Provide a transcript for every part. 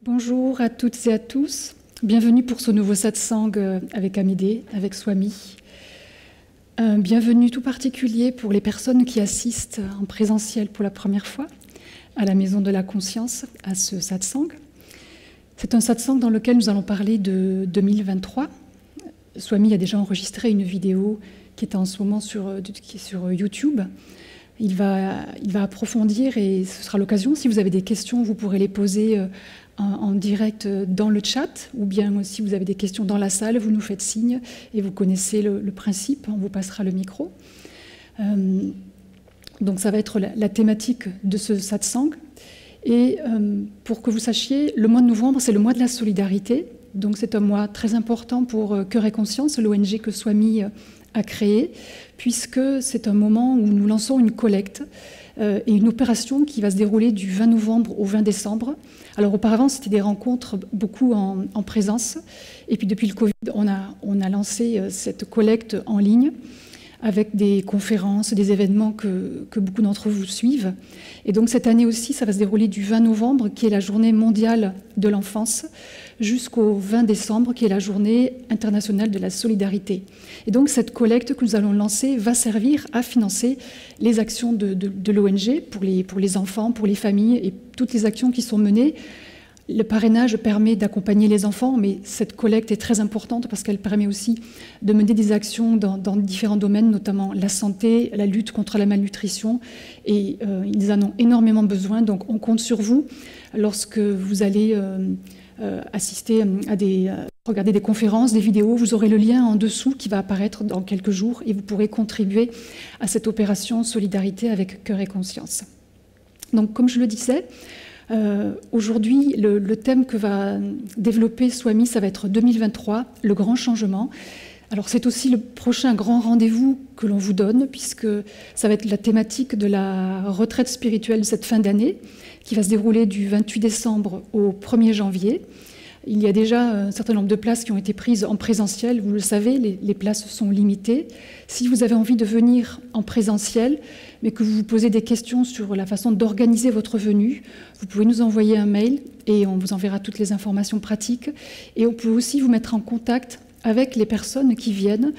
Bonjour à toutes et à tous. Bienvenue pour ce nouveau satsang avec Amédée, avec Swami. Bienvenue tout particulier pour les personnes qui assistent en présentiel pour la première fois à la Maison de la Conscience, à ce satsang. C'est un satsang dans lequel nous allons parler de 2023. Swami a déjà enregistré une vidéo qui est en ce moment sur YouTube. Il va approfondir et ce sera l'occasion. Si vous avez des questions, vous pourrez les poser en direct dans le chat, ou bien si vous avez des questions dans la salle, vous nous faites signe et vous connaissez le principe, on vous passera le micro. Donc ça va être la thématique de ce satsang. Et pour que vous sachiez, le mois de novembre, c'est le mois de la solidarité. Donc c'est un mois très important pour Cœur et Conscience, l'ONG que Swami a créé, puisque c'est un moment où nous lançons une collecte et une opération qui va se dérouler du 20 novembre au 20 décembre. Alors auparavant, c'était des rencontres beaucoup en présence. Et puis depuis le Covid, on a lancé cette collecte en ligne avec des conférences, des événements que beaucoup d'entre vous suivent. Et donc cette année aussi, ça va se dérouler du 20 novembre, qui est la journée mondiale de l'enfance, jusqu'au 20 décembre, qui est la journée internationale de la solidarité. Et donc cette collecte que nous allons lancer va servir à financer les actions de l'ONG pour les enfants, pour les familles et toutes les actions qui sont menées. Le parrainage permet d'accompagner les enfants, mais cette collecte est très importante parce qu'elle permet aussi de mener des actions dans différents domaines, notamment la santé, la lutte contre la malnutrition. Et ils en ont énormément besoin, donc on compte sur vous lorsque vous allez assister à regarder des conférences, des vidéos. Vous aurez le lien en dessous qui va apparaître dans quelques jours et vous pourrez contribuer à cette opération Solidarité avec Cœur et Conscience. Donc, comme je le disais, aujourd'hui, le thème que va développer Swami, ça va être 2023, le grand changement. Alors c'est aussi le prochain grand rendez-vous que l'on vous donne, puisque ça va être la thématique de la retraite spirituelle de cette fin d'année, qui va se dérouler du 28 décembre au 1er janvier. Il y a déjà un certain nombre de places qui ont été prises en présentiel. Vous le savez, les places sont limitées. Si vous avez envie de venir en présentiel, mais que vous vous posez des questions sur la façon d'organiser votre venue, vous pouvez nous envoyer un mail et on vous enverra toutes les informations pratiques. Et on peut aussi vous mettre en contact avec les personnes qui viennent.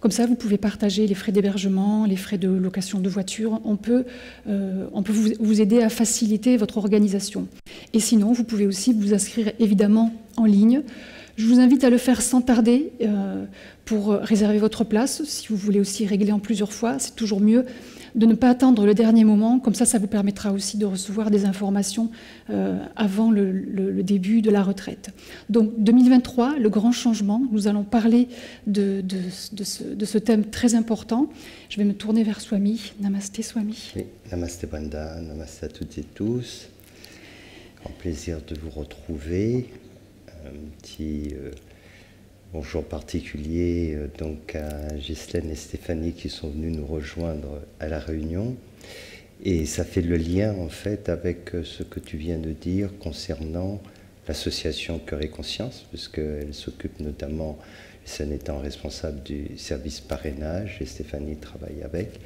Comme ça, vous pouvez partager les frais d'hébergement, les frais de location de voiture. On peut vous aider à faciliter votre organisation. Et sinon, vous pouvez aussi vous inscrire évidemment en ligne. Je vous invite à le faire sans tarder pour réserver votre place. Si vous voulez aussi régler en plusieurs fois, c'est toujours mieux de ne pas attendre le dernier moment. Comme ça vous permettra aussi de recevoir des informations avant le début de la retraite. Donc 2023, le grand changement, nous allons parler de ce thème très important. Je vais me tourner vers Swami. Namasté Swami. Oui, Namasté Brenda, Namasté à toutes et tous. Grand plaisir de vous retrouver. Un petit bonjour particulier donc à Ghislaine et Stéphanie qui sont venus nous rejoindre à la réunion. Et ça fait le lien en fait avec ce que tu viens de dire concernant l'association Cœur et Conscience, puisqu'elle s'occupe notamment, Ghislaine étant responsable du service parrainage et Stéphanie travaille avec.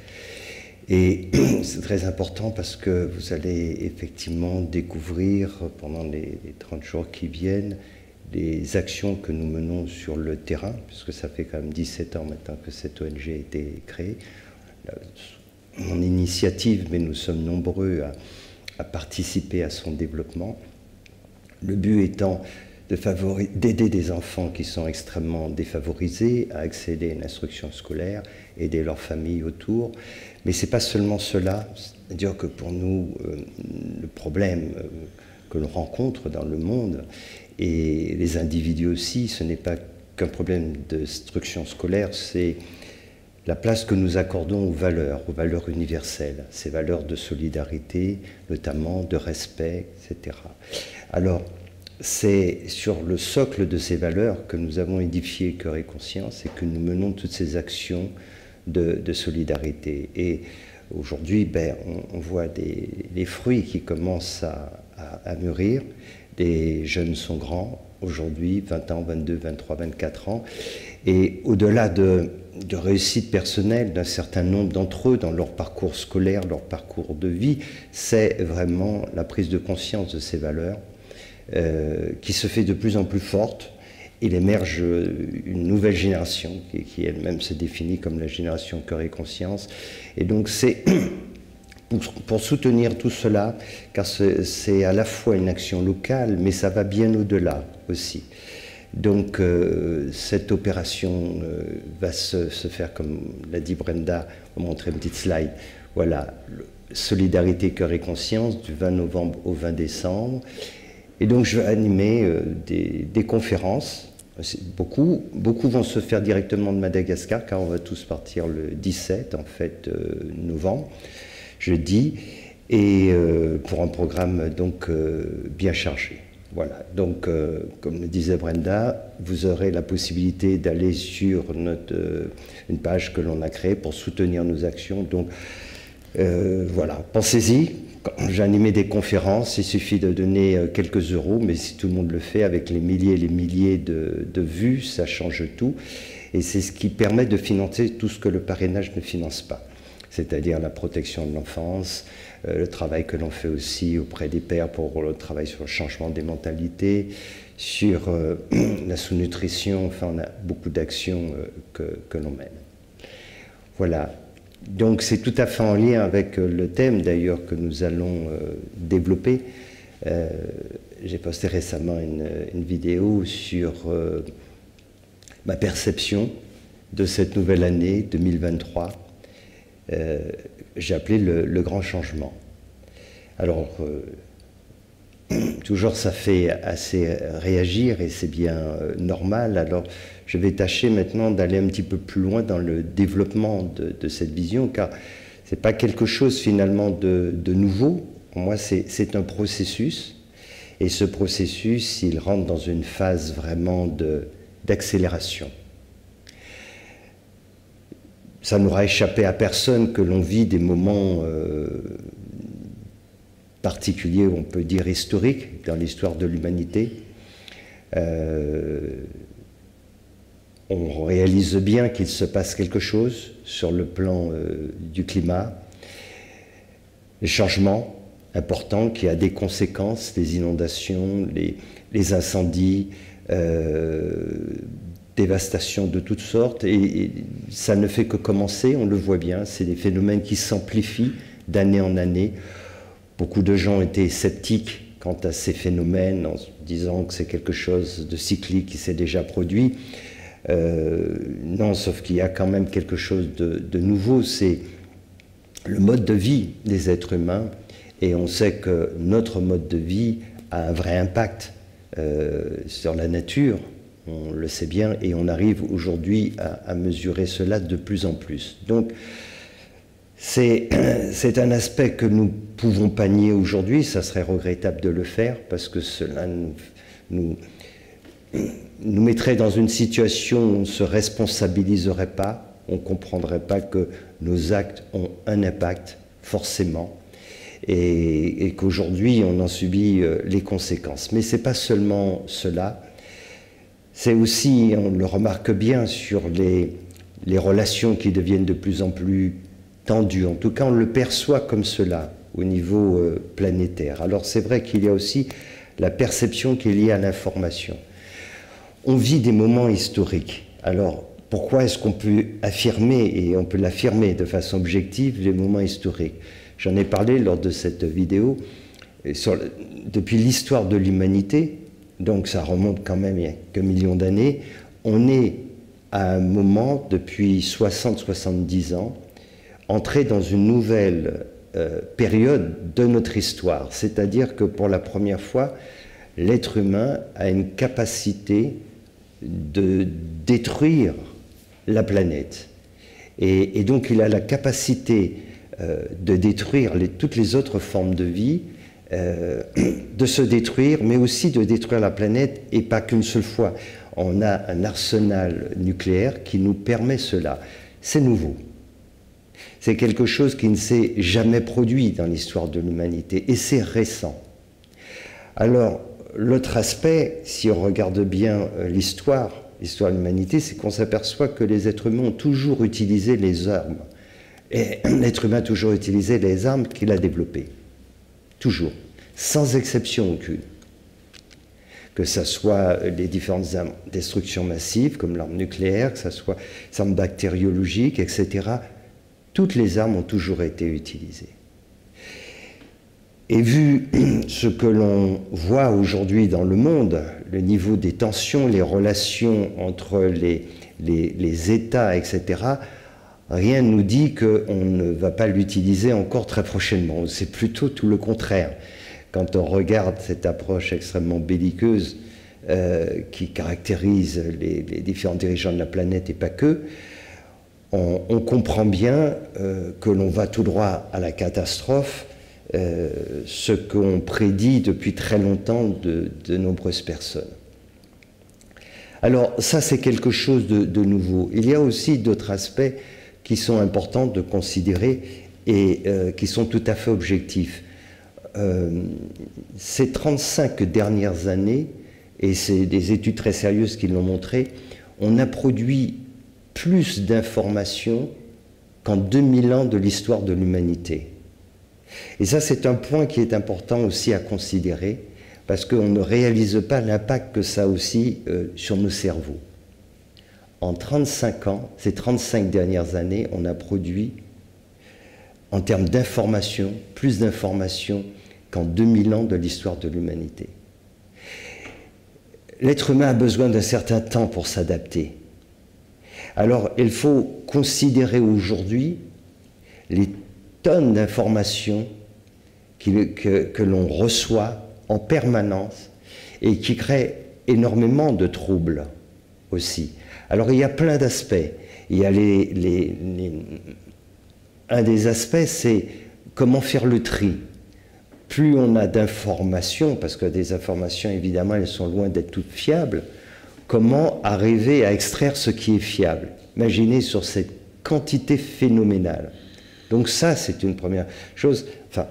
Et c'est très important parce que vous allez effectivement découvrir pendant les 30 jours qui viennent les actions que nous menons sur le terrain, puisque ça fait quand même 17 ans maintenant que cette ONG a été créée. Mon initiative, mais nous sommes nombreux à participer à son développement. Le but étant d'aider des enfants qui sont extrêmement défavorisés à accéder à une instruction scolaire, aider leurs familles autour. Mais ce n'est pas seulement cela, c'est-à-dire que pour nous, le problème que l'on rencontre dans le monde, et les individus aussi, ce n'est pas qu'un problème d'instruction scolaire, c'est la place que nous accordons aux valeurs universelles, ces valeurs de solidarité, notamment de respect, etc. Alors, c'est sur le socle de ces valeurs que nous avons édifié Cœur et Conscience et que nous menons toutes ces actions de solidarité. Et aujourd'hui, on voit les fruits qui commencent à mûrir. Les jeunes sont grands, aujourd'hui, 20 ans, 22, 23, 24 ans. Et au-delà de réussite personnelle d'un certain nombre d'entre eux dans leur parcours scolaire, leur parcours de vie, c'est vraiment la prise de conscience de ces valeurs qui se fait de plus en plus forte. Il émerge une nouvelle génération qui elle-même se définit comme la génération cœur et conscience. Et donc c'est pour soutenir tout cela, car c'est à la fois une action locale, mais ça va bien au-delà aussi. Donc cette opération va se faire, comme l'a dit Brenda, on va montrer une petite slide. Voilà, Solidarité, Cœur et Conscience, du 20 novembre au 20 décembre. Et donc je vais animer des conférences. Beaucoup vont se faire directement de Madagascar, car on va tous partir le 17 en fait, novembre, jeudi, et pour un programme donc bien chargé. Voilà, donc comme le disait Brenda, vous aurez la possibilité d'aller sur une page que l'on a créée pour soutenir nos actions. Donc voilà, pensez-y. J'ai animé des conférences, il suffit de donner quelques euros, mais si tout le monde le fait avec les milliers et les milliers de vues, ça change tout. Et c'est ce qui permet de financer tout ce que le parrainage ne finance pas, c'est-à-dire la protection de l'enfance, le travail que l'on fait aussi auprès des pères pour le travail sur le changement des mentalités, sur la sous-nutrition, enfin on a beaucoup d'actions que l'on mène. Voilà. Donc c'est tout à fait en lien avec le thème d'ailleurs que nous allons développer. J'ai posté récemment une vidéo sur ma perception de cette nouvelle année 2023. J'ai appelé le grand changement. Alors toujours ça fait assez réagir et c'est bien normal. Alors je vais tâcher maintenant d'aller un petit peu plus loin dans le développement de cette vision, car ce n'est pas quelque chose finalement de nouveau. Pour moi, c'est un processus, et ce processus, il rentre dans une phase vraiment d'accélération. Ça n'aura échappé à personne que l'on vit des moments particuliers, on peut dire historiques, dans l'histoire de l'humanité. On réalise bien qu'il se passe quelque chose sur le plan du climat, les changements importants qui a des conséquences, les inondations, les incendies, dévastations de toutes sortes, et ça ne fait que commencer, on le voit bien, c'est des phénomènes qui s'amplifient d'année en année. Beaucoup de gens étaient sceptiques quant à ces phénomènes en se disant que c'est quelque chose de cyclique qui s'est déjà produit. Non, sauf qu'il y a quand même quelque chose de nouveau, c'est le mode de vie des êtres humains, et on sait que notre mode de vie a un vrai impact sur la nature, on le sait bien, et on arrive aujourd'hui à mesurer cela de plus en plus. Donc c'est un aspect que nous pouvons pas nier aujourd'hui, ça serait regrettable de le faire, parce que cela nous mettrait dans une situation où on ne se responsabiliserait pas, on ne comprendrait pas que nos actes ont un impact, forcément, et qu'aujourd'hui on en subit les conséquences. Mais ce n'est pas seulement cela, c'est aussi, on le remarque bien, sur les relations qui deviennent de plus en plus tendues. En tout cas, on le perçoit comme cela au niveau planétaire. Alors c'est vrai qu'il y a aussi la perception qui est liée à l'information. On vit des moments historiques. Alors, pourquoi est-ce qu'on peut affirmer, et on peut l'affirmer de façon objective, les moments historiques? J'en ai parlé lors de cette vidéo. Depuis l'histoire de l'humanité, donc ça remonte quand même il y a quelques millions d'années, on est à un moment, depuis 60-70 ans, entré dans une nouvelle période de notre histoire. C'est-à-dire que pour la première fois, l'être humain a une capacité de détruire la planète. Et donc il a la capacité de détruire toutes les autres formes de vie, de se détruire, mais aussi de détruire la planète, et pas qu'une seule fois. On a un arsenal nucléaire qui nous permet cela. C'est nouveau. C'est quelque chose qui ne s'est jamais produit dans l'histoire de l'humanité, et c'est récent. Alors, l'autre aspect, si on regarde bien l'histoire de l'humanité, c'est qu'on s'aperçoit que les êtres humains ont toujours utilisé les armes. Et l'être humain a toujours utilisé les armes qu'il a développées. Toujours. Sans exception aucune. que ce soit les différentes armes de destruction massive, comme l'arme nucléaire, que ce soit les armes bactériologiques, etc. Toutes les armes ont toujours été utilisées. Et vu ce que l'on voit aujourd'hui dans le monde, le niveau des tensions, les relations entre les États, etc., rien ne nous dit qu'on ne va pas l'utiliser encore très prochainement. C'est plutôt tout le contraire. Quand on regarde cette approche extrêmement belliqueuse qui caractérise les différents dirigeants de la planète et pas que, on comprend bien que l'on va tout droit à la catastrophe, ce qu'on prédit depuis très longtemps de nombreuses personnes. Alors ça, c'est quelque chose de nouveau. Il y a aussi d'autres aspects qui sont importants de considérer et qui sont tout à fait objectifs. Ces 35 dernières années, et c'est des études très sérieuses qui l'ont montré, on a produit plus d'informations qu'en 2000 ans de l'histoire de l'humanité. Et ça, c'est un point qui est important aussi à considérer, parce qu'on ne réalise pas l'impact que ça a aussi sur nos cerveaux. En 35 ans, ces 35 dernières années, on a produit, en termes d'informations, plus d'informations qu'en 2000 ans de l'histoire de l'humanité. L'être humain a besoin d'un certain temps pour s'adapter. Alors, il faut considérer aujourd'hui les tonnes d'informations que l'on reçoit en permanence et qui créent énormément de troubles aussi. Alors, il y a plein d'aspects. Il y a un des aspects, c'est comment faire le tri. Plus on a d'informations, parce que des informations, évidemment, elles sont loin d'être toutes fiables, comment arriver à extraire ce qui est fiable. Imaginez sur cette quantité phénoménale. Donc ça, c'est une première chose. Enfin,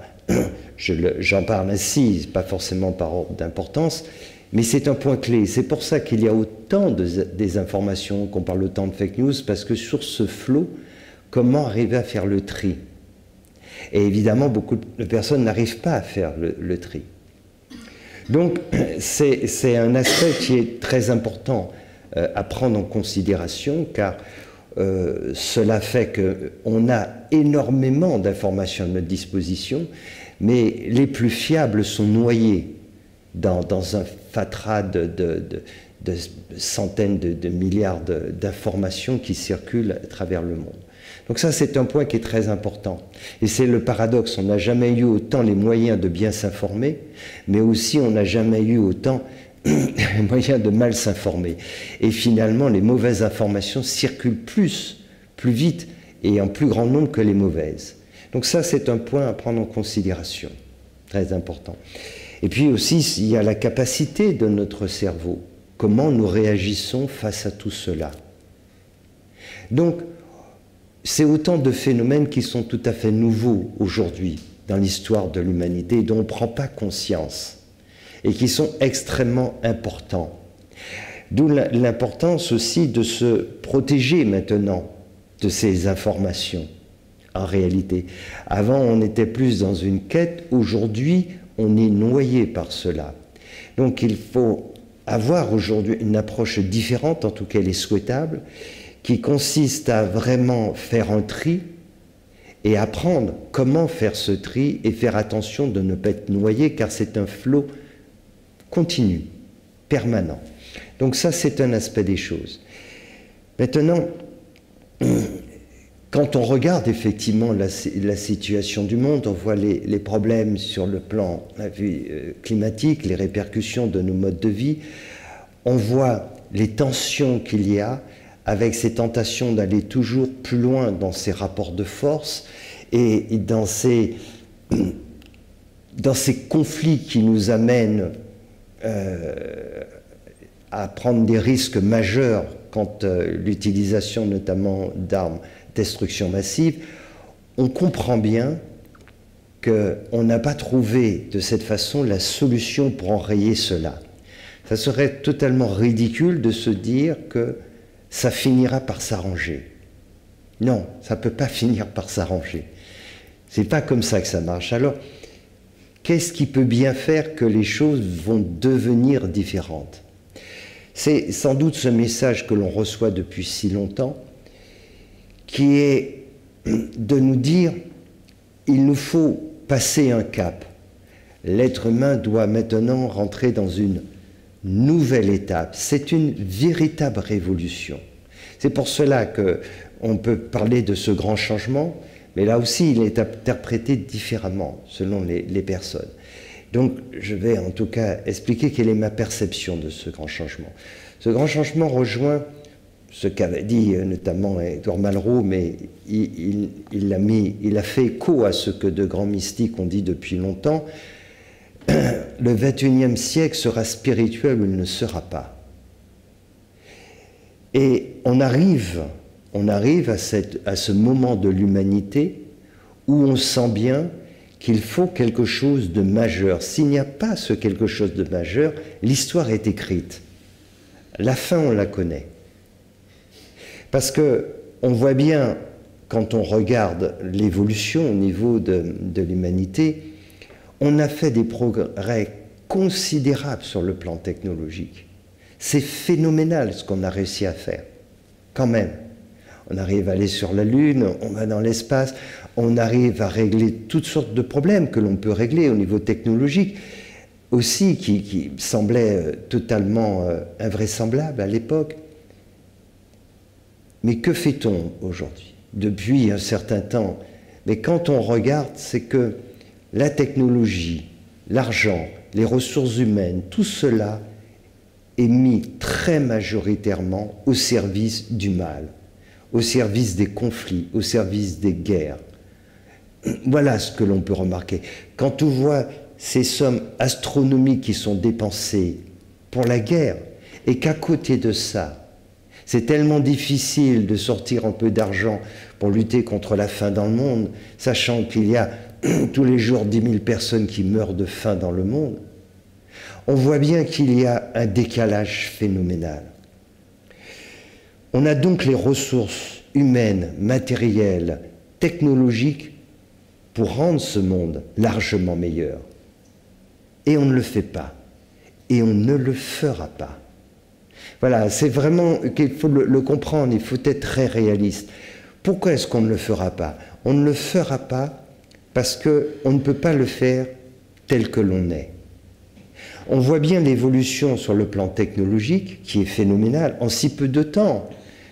j'en parle ainsi, pas forcément par ordre d'importance, mais c'est un point clé. C'est pour ça qu'il y a autant de désinformation, qu'on parle autant de fake news, parce que sur ce flot, comment arriver à faire le tri? Et évidemment, beaucoup de personnes n'arrivent pas à faire le tri. Donc, c'est un aspect qui est très important à prendre en considération, car cela fait qu'on a énormément d'informations à notre disposition, mais les plus fiables sont noyés dans un fatras de centaines de milliards d'informations qui circulent à travers le monde. Donc ça, c'est un point qui est très important. Et c'est le paradoxe, on n'a jamais eu autant les moyens de bien s'informer, mais aussi on n'a jamais eu autant les moyens de mal s'informer. Et finalement, les mauvaises informations circulent plus vite et en plus grand nombre que les mauvaises. Donc ça, c'est un point à prendre en considération, très important. Et puis aussi, il y a la capacité de notre cerveau. Comment nous réagissons face à tout cela? Donc, c'est autant de phénomènes qui sont tout à fait nouveaux aujourd'hui dans l'histoire de l'humanité et dont on ne prend pas conscience et qui sont extrêmement importants. D'où l'importance aussi de se protéger maintenant de ces informations, en réalité. Avant, on était plus dans une quête, aujourd'hui, on est noyé par cela. Donc il faut avoir aujourd'hui une approche différente, en tout cas elle est souhaitable, qui consiste à vraiment faire un tri et apprendre comment faire ce tri et faire attention de ne pas être noyé, car c'est un flot continu, permanent. Donc ça, c'est un aspect des choses. Maintenant, quand on regarde effectivement la situation du monde, on voit les problèmes sur le plan climatique, les répercussions de nos modes de vie, on voit les tensions qu'il y a avec ces tentations d'aller toujours plus loin dans ces rapports de force et dans ces conflits qui nous amènent à prendre des risques majeurs quant à l'utilisation notamment d'armes destruction massive, on comprend bien qu'on n'a pas trouvé de cette façon la solution pour enrayer cela. Ça serait totalement ridicule de se dire que ça finira par s'arranger. Non, ça ne peut pas finir par s'arranger. C'est pas comme ça que ça marche. Alors, qu'est-ce qui peut bien faire que les choses vont devenir différentes? C'est sans doute ce message que l'on reçoit depuis si longtemps, qui est de nous dire, il nous faut passer un cap. L'être humain doit maintenant rentrer dans une nouvelle étape. C'est une véritable révolution. C'est pour cela qu'on peut parler de ce grand changement, mais là aussi il est interprété différemment selon les personnes. Donc je vais en tout cas expliquer quelle est ma perception de ce grand changement. Ce grand changement rejoint ce qu'avait dit notamment Édouard Malraux, mais il a fait écho à ce que de grands mystiques ont dit depuis longtemps. Le XXIe siècle sera spirituel ou il ne sera pas. Et on arrive à ce moment de l'humanité où on sent bien qu'il faut quelque chose de majeur. S'il n'y a pas ce quelque chose de majeur, l'histoire est écrite. La fin, on la connaît. Parce qu'on voit bien, quand on regarde l'évolution au niveau de l'humanité, on a fait des progrès considérables sur le plan technologique. C'est phénoménal ce qu'on a réussi à faire, quand même. On arrive à aller sur la Lune, on va dans l'espace, on arrive à régler toutes sortes de problèmes que l'on peut régler au niveau technologique, aussi qui semblaient totalement invraisemblables à l'époque. Mais que fait-on aujourd'hui? Depuis un certain temps, mais quand on regarde, c'est que la technologie, l'argent, les ressources humaines, tout cela est mis très majoritairement au service du mal, au service des conflits, au service des guerres. Voilà ce que l'on peut remarquer. Quand on voit ces sommes astronomiques qui sont dépensées pour la guerre, et qu'à côté de ça, c'est tellement difficile de sortir un peu d'argent pour lutter contre la faim dans le monde, sachant qu'il y a tous les jours 10 000 personnes qui meurent de faim dans le monde, on voit bien qu'il y a un décalage phénoménal. On a donc les ressources humaines, matérielles, technologiques pour rendre ce monde largement meilleur. Et on ne le fait pas. Et on ne le fera pas. Voilà, c'est vraiment qu'il faut le comprendre, il faut être très réaliste. Pourquoi est-ce qu'on ne le fera pas? On ne le fera pas parce qu'on ne peut pas le faire tel que l'on est. On voit bien l'évolution sur le plan technologique qui est phénoménale en si peu de temps.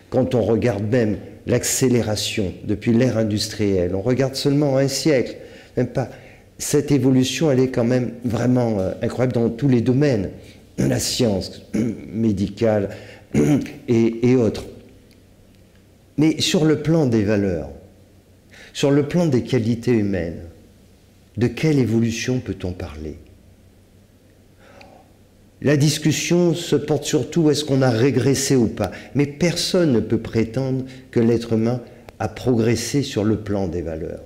Quand on regarde même l'accélération depuis l'ère industrielle, on regarde seulement un siècle, même pas. Cette évolution, elle est quand même vraiment incroyable dans tous les domaines, la science médicale et autres. Mais sur le plan des valeurs, sur le plan des qualités humaines, de quelle évolution peut-on parler? La discussion se porte surtout est-ce qu'on a régressé ou pas. Mais personne ne peut prétendre que l'être humain a progressé sur le plan des valeurs.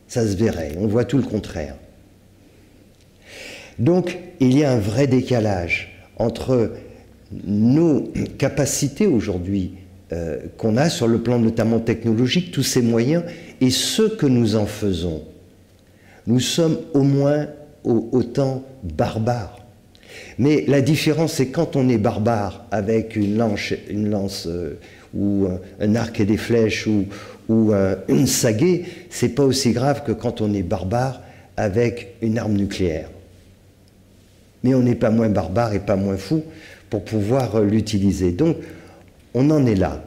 Ça se verrait, on voit tout le contraire. Donc, il y a un vrai décalage entre nos capacités aujourd'hui qu'on a sur le plan notamment technologique, tous ces moyens, et ce que nous en faisons. Nous sommes au moins autant barbares. Mais la différence, c'est quand on est barbare avec une lance ou un arc et des flèches ou une sagaie, c'est pas aussi grave que quand on est barbare avec une arme nucléaire. Mais on n'est pas moins barbare et pas moins fou pour pouvoir l'utiliser. Donc, on en est là.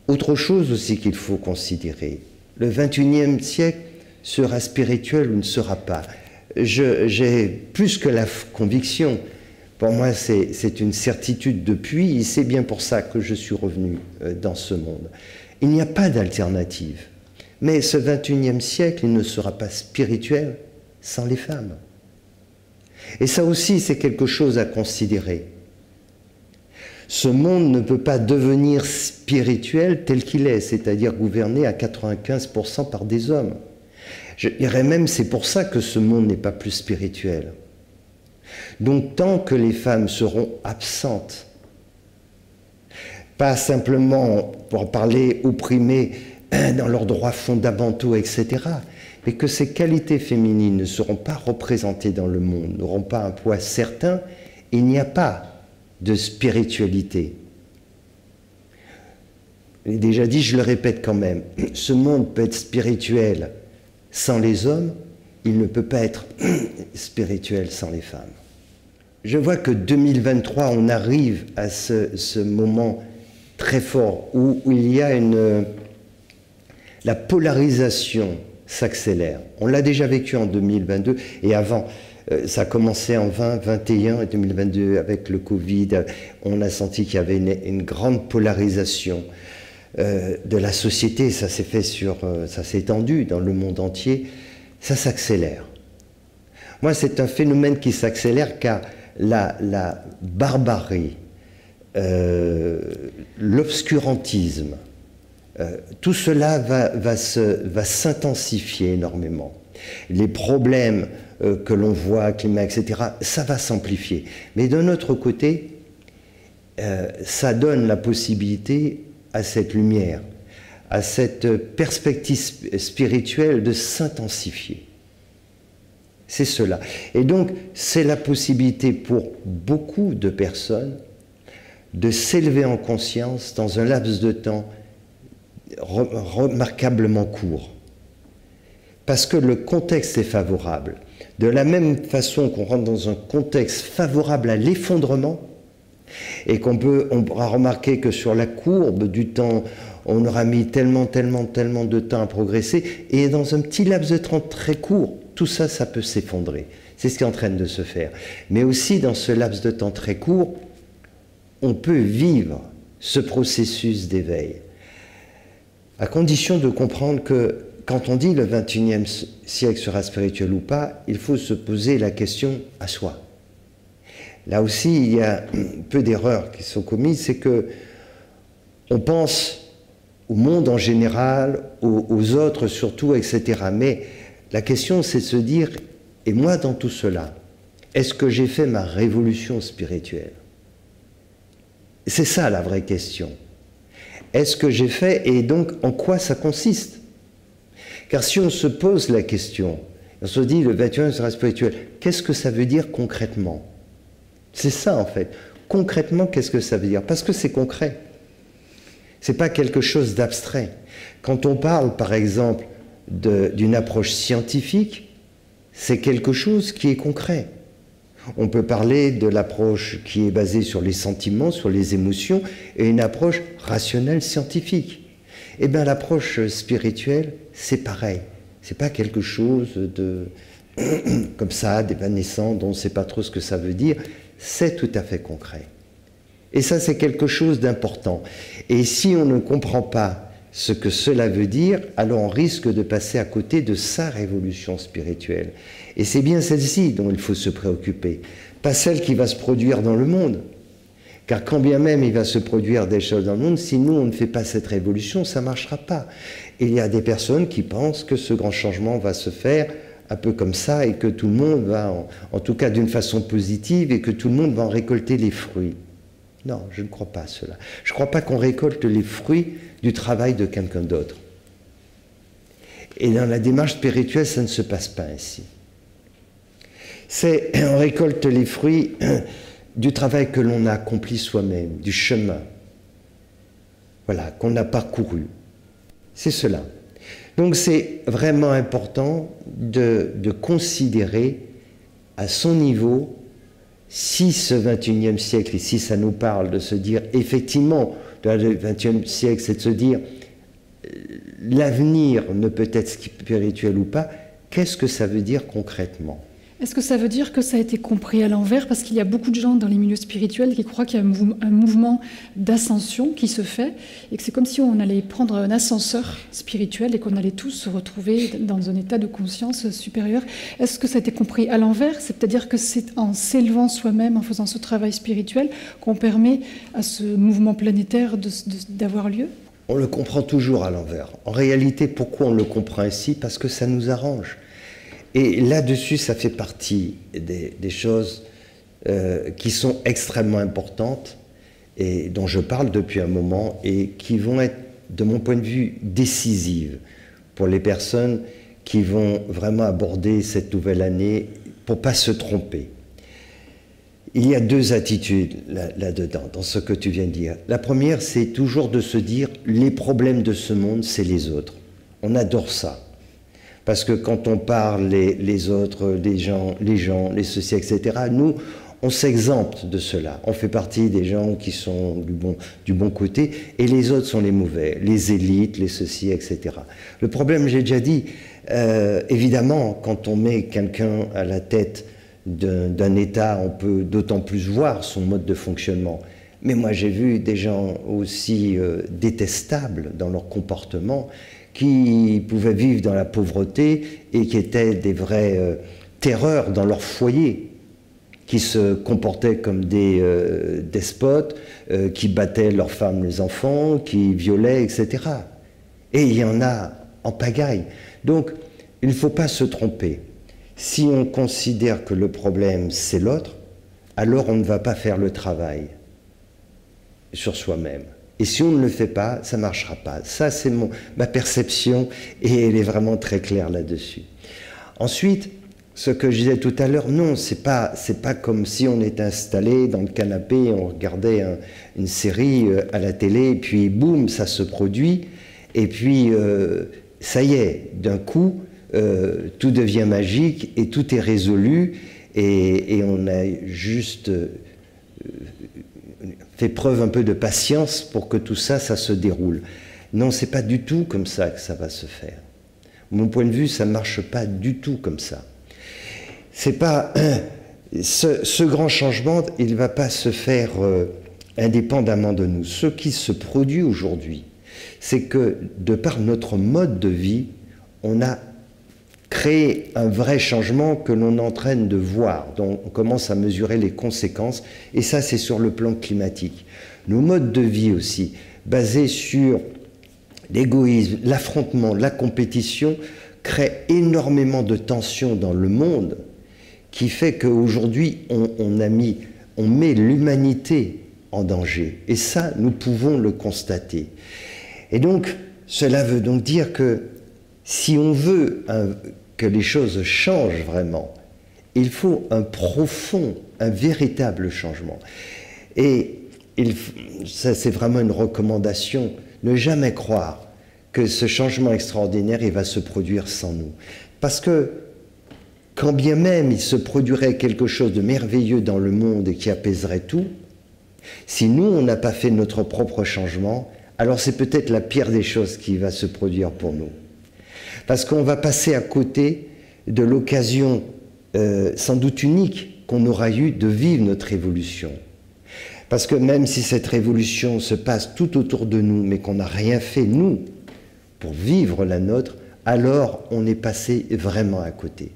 Autre chose aussi qu'il faut considérer, le XXIe siècle sera spirituel ou ne sera pas. J'ai plus que la conviction, pour moi c'est une certitude depuis, et c'est bien pour ça que je suis revenu dans ce monde. Il n'y a pas d'alternative. Mais ce XXIe siècle, il ne sera pas spirituel sans les femmes. Et ça aussi, c'est quelque chose à considérer. Ce monde ne peut pas devenir spirituel tel qu'il est, c'est-à-dire gouverné à 95% par des hommes. Je dirais même, c'est pour ça que ce monde n'est pas plus spirituel. Donc, tant que les femmes seront absentes, pas simplement, pour parler, opprimées dans leurs droits fondamentaux, etc., mais que ces qualités féminines ne seront pas représentées dans le monde, n'auront pas un poids certain, il n'y a pas de spiritualité. Je l'ai déjà dit, je le répète quand même, ce monde peut être spirituel sans les hommes, il ne peut pas être spirituel sans les femmes. Je vois que 2023, on arrive à ce moment très fort où il y a la polarisation s'accélère. On l'a déjà vécu en 2022 et avant. Ça a commencé en 2021 et 2022 avec le Covid. On a senti qu'il y avait une grande polarisation de la société. Ça s'est fait ça s'est étendu dans le monde entier. Ça s'accélère. Moi, c'est un phénomène qui s'accélère car la barbarie, l'obscurantisme, tout cela va s'intensifier énormément. Les problèmes que l'on voit, climat, etc., ça va s'amplifier. Mais d'un autre côté, ça donne la possibilité à cette lumière, à cette perspective spirituelle de s'intensifier. C'est cela. Et donc, c'est la possibilité pour beaucoup de personnes de s'élever en conscience dans un laps de temps remarquablement court. Parce que le contexte est favorable. De la même façon qu'on rentre dans un contexte favorable à l'effondrement, et on pourra remarquer que sur la courbe du temps, on aura mis tellement de temps à progresser, et dans un petit laps de temps très court, tout ça, ça peut s'effondrer. C'est ce qui est en train de se faire. Mais aussi, dans ce laps de temps très court, on peut vivre ce processus d'éveil, à condition de comprendre que quand on dit le XXIe siècle sera spirituel ou pas, il faut se poser la question à soi. Là aussi, il y a peu d'erreurs qui sont commises, c'est que on pense au monde en général, aux autres surtout, etc. Mais la question, c'est de se dire, et moi dans tout cela, est-ce que j'ai fait ma révolution spirituelle? C'est ça la vraie question. Est-ce que j'ai fait, et donc en quoi ça consiste? Car si on se pose la question, on se dit le XXIe sera spirituel, qu'est-ce que ça veut dire concrètement? C'est ça en fait. Concrètement, qu'est-ce que ça veut dire? Parce que c'est concret. C'est pas quelque chose d'abstrait. Quand on parle, par exemple, d'une approche scientifique, c'est quelque chose qui est concret. On peut parler de l'approche qui est basée sur les sentiments, sur les émotions, et une approche rationnelle scientifique. Eh bien, l'approche spirituelle, c'est pareil. C'est pas quelque chose de comme ça, d'évanescent, dont on ne sait pas trop ce que ça veut dire. C'est tout à fait concret. Et ça, c'est quelque chose d'important. Et si on ne comprend pas ce que cela veut dire, alors on risque de passer à côté de sa révolution spirituelle. Et c'est bien celle-ci dont il faut se préoccuper, pas celle qui va se produire dans le monde. Car quand bien même il va se produire des choses dans le monde, si nous on ne fait pas cette révolution, ça ne marchera pas. Il y a des personnes qui pensent que ce grand changement va se faire un peu comme ça et que tout le monde va, en tout cas d'une façon positive, et que tout le monde va en récolter les fruits. Non, je ne crois pas à cela. Je ne crois pas qu'on récolte les fruits du travail de quelqu'un d'autre. Et dans la démarche spirituelle, ça ne se passe pas ainsi. On récolte les fruits du travail que l'on a accompli soi-même, du chemin, voilà, qu'on a parcouru. C'est cela. Donc c'est vraiment important de considérer à son niveau, si ce XXIe siècle, et si ça nous parle de se dire, effectivement, le XXIe siècle, c'est de se dire, l'avenir ne peut être spirituel ou pas, qu'est-ce que ça veut dire concrètement? Est-ce que ça veut dire que ça a été compris à l'envers? Parce qu'il y a beaucoup de gens dans les milieux spirituels qui croient qu'il y a un mouvement d'ascension qui se fait et que c'est comme si on allait prendre un ascenseur spirituel et qu'on allait tous se retrouver dans un état de conscience supérieur. Est-ce que ça a été compris à l'envers? C'est-à-dire que c'est en s'élevant soi-même, en faisant ce travail spirituel, qu'on permet à ce mouvement planétaire d'avoir lieu? On le comprend toujours à l'envers. En réalité, pourquoi on le comprend ainsi? Parce que ça nous arrange. Et là-dessus, ça fait partie des choses qui sont extrêmement importantes et dont je parle depuis un moment et qui vont être, de mon point de vue, décisives pour les personnes qui vont vraiment aborder cette nouvelle année pour ne pas se tromper. Il y a deux attitudes là-dedans, dans ce que tu viens de dire. La première, c'est toujours de se dire, les problèmes de ce monde, c'est les autres. On adore ça. Parce que quand on parle les autres, les gens, les ceci, etc., nous, on s'exempte de cela. On fait partie des gens qui sont du bon côté, et les autres sont les mauvais, les élites, les ceci, etc. Le problème, j'ai déjà dit, évidemment, quand on met quelqu'un à la tête d'un État, on peut d'autant plus voir son mode de fonctionnement. Mais moi, j'ai vu des gens aussi détestables dans leur comportement, qui pouvaient vivre dans la pauvreté et qui étaient des vraies terreurs dans leur foyer, qui se comportaient comme des despotes, qui battaient leurs femmes, les enfants, qui violaient, etc. Et il y en a en pagaille. Donc, il ne faut pas se tromper. Si on considère que le problème, c'est l'autre, alors on ne va pas faire le travail sur soi-même. Et si on ne le fait pas, ça ne marchera pas. Ça, c'est ma perception, et elle est vraiment très claire là-dessus. Ensuite, ce que je disais tout à l'heure, non, c'est pas comme si on était installé dans le canapé, on regardait une série à la télé, et puis boum, ça se produit, et puis ça y est, d'un coup, tout devient magique, et tout est résolu, et on a juste fait preuve un peu de patience pour que tout ça, ça se déroule. Non, c'est pas du tout comme ça que ça va se faire. De mon point de vue, ça ne marche pas du tout comme ça. C'est pas ce grand changement, il ne va pas se faire indépendamment de nous. Ce qui se produit aujourd'hui, c'est que de par notre mode de vie, on a créé un vrai changement que l'on est en train de voir, dont on commence à mesurer les conséquences, et ça c'est sur le plan climatique. Nos modes de vie aussi, basés sur l'égoïsme, l'affrontement, la compétition, créent énormément de tensions dans le monde, qui fait qu'aujourd'hui on met l'humanité en danger, et ça nous pouvons le constater. Et donc cela veut donc dire que si on veut que les choses changent vraiment, il faut un profond, un véritable changement. Et ça, c'est vraiment une recommandation, ne jamais croire que ce changement extraordinaire, il va se produire sans nous. Parce que, quand bien même il se produirait quelque chose de merveilleux dans le monde et qui apaiserait tout, si nous, on n'a pas fait notre propre changement, alors c'est peut-être la pire des choses qui va se produire pour nous. Parce qu'on va passer à côté de l'occasion sans doute unique qu'on aura eue de vivre notre révolution. Parce que même si cette révolution se passe tout autour de nous, mais qu'on n'a rien fait, nous, pour vivre la nôtre, alors on est passé vraiment à côté.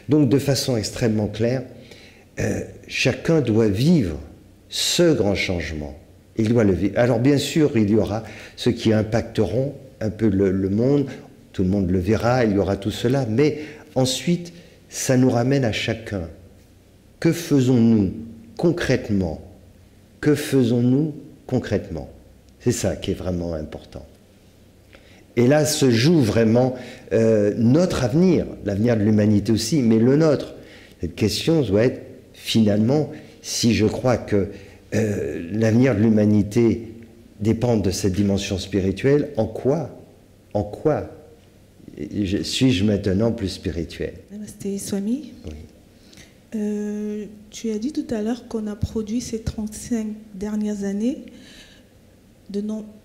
Donc de façon extrêmement claire, chacun doit vivre ce grand changement. Il doit le vivre. Alors bien sûr, il y aura ceux qui impacteront un peu le monde, tout le monde le verra, il y aura tout cela, mais ensuite, ça nous ramène à chacun. Que faisons-nous concrètement? Que faisons-nous concrètement? C'est ça qui est vraiment important. Et là se joue vraiment notre avenir, l'avenir de l'humanité aussi, mais le nôtre. Cette question doit être finalement, si je crois que l'avenir de l'humanité dépend de cette dimension spirituelle, en quoi suis-je maintenant plus spirituel? Namasté Swami. Oui. Tu as dit tout à l'heure qu'on a produit ces 35 dernières années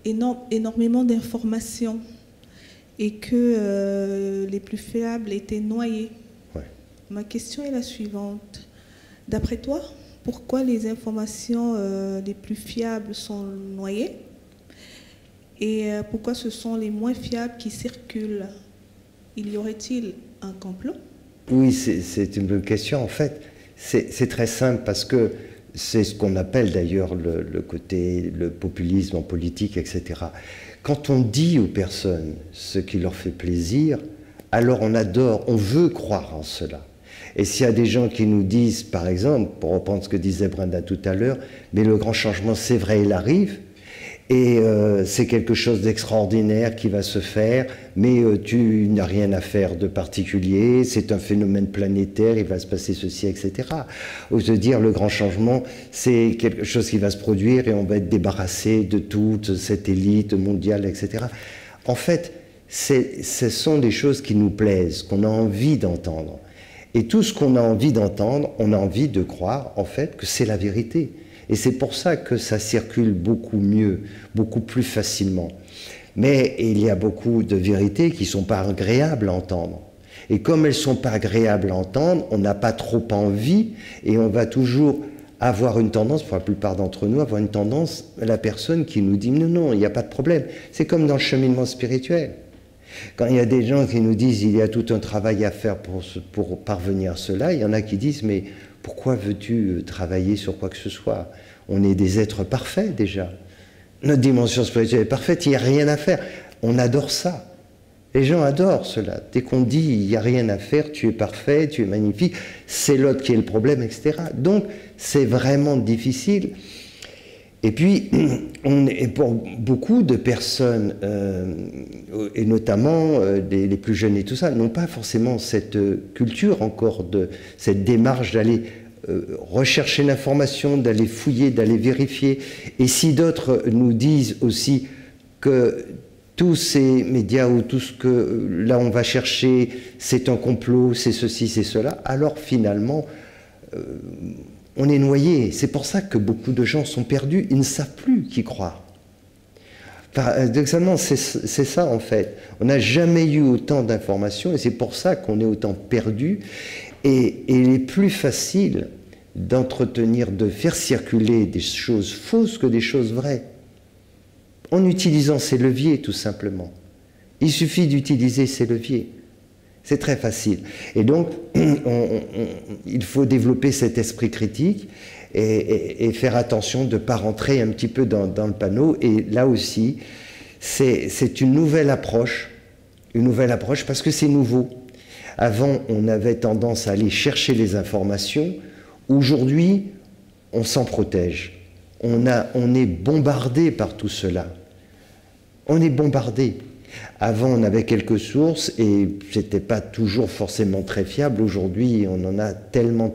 énormément d'informations et que les plus fiables étaient noyés. Ouais. Ma question est la suivante. D'après toi, pourquoi les informations les plus fiables sont noyées et pourquoi ce sont les moins fiables qui circulent? Y aurait-il un complot? Oui, c'est une bonne question. En fait, c'est très simple parce que c'est ce qu'on appelle d'ailleurs le populisme en politique, etc. Quand on dit aux personnes ce qui leur fait plaisir, alors on veut croire en cela. Et s'il y a des gens qui nous disent, par exemple, pour reprendre ce que disait Brenda tout à l'heure, mais le grand changement, c'est vrai, il arrive, Et c'est quelque chose d'extraordinaire qui va se faire, mais tu n'as rien à faire de particulier, c'est un phénomène planétaire, il va se passer ceci, etc. Ou se dire le grand changement, c'est quelque chose qui va se produire et on va être débarrassé de toute cette élite mondiale, etc. En fait, ce sont des choses qui nous plaisent, qu'on a envie d'entendre. Et tout ce qu'on a envie d'entendre, on a envie de croire, en fait, que c'est la vérité. Et c'est pour ça que ça circule beaucoup mieux, beaucoup plus facilement. Mais il y a beaucoup de vérités qui ne sont pas agréables à entendre. Et comme elles ne sont pas agréables à entendre, on n'a pas trop envie et on va toujours avoir une tendance, pour la plupart d'entre nous, avoir une tendance à la personne qui nous dit « Non, non, il n'y a pas de problème ». C'est comme dans le cheminement spirituel. Quand il y a des gens qui nous disent « Il y a tout un travail à faire pour parvenir à cela », il y en a qui disent « Mais pourquoi veux-tu travailler sur quoi que ce soit? On est des êtres parfaits déjà. Notre dimension spirituelle est parfaite, il n'y a rien à faire. » On adore ça. Les gens adorent cela. Dès qu'on dit il n'y a rien à faire, tu es parfait, tu es magnifique, c'est l'autre qui est le problème, etc. Donc c'est vraiment difficile. Et puis, pour beaucoup de personnes, et notamment les plus jeunes et tout ça, n'ont pas forcément cette culture encore, cette démarche d'aller rechercher l'information, d'aller fouiller, d'aller vérifier. Et si d'autres nous disent aussi que tous ces médias ou tout ce que là on va chercher, c'est un complot, c'est ceci, c'est cela, alors finalement, on est noyé. C'est pour ça que beaucoup de gens sont perdus, ils ne savent plus qui croire. Paradoxalement, c'est ça en fait. On n'a jamais eu autant d'informations et c'est pour ça qu'on est autant perdu. Et il est plus facile d'entretenir, de faire circuler des choses fausses que des choses vraies. En utilisant ces leviers, tout simplement. Il suffit d'utiliser ces leviers. C'est très facile. Et donc, il faut développer cet esprit critique et faire attention de ne pas rentrer un petit peu dans le panneau. Et là aussi, c'est une nouvelle approche parce que c'est nouveau. Avant, on avait tendance à aller chercher les informations. Aujourd'hui, on s'en protège. On est bombardé par tout cela. On est bombardé. Avant, on avait quelques sources et c'était pas toujours forcément très fiable. Aujourd'hui, on en a tellement,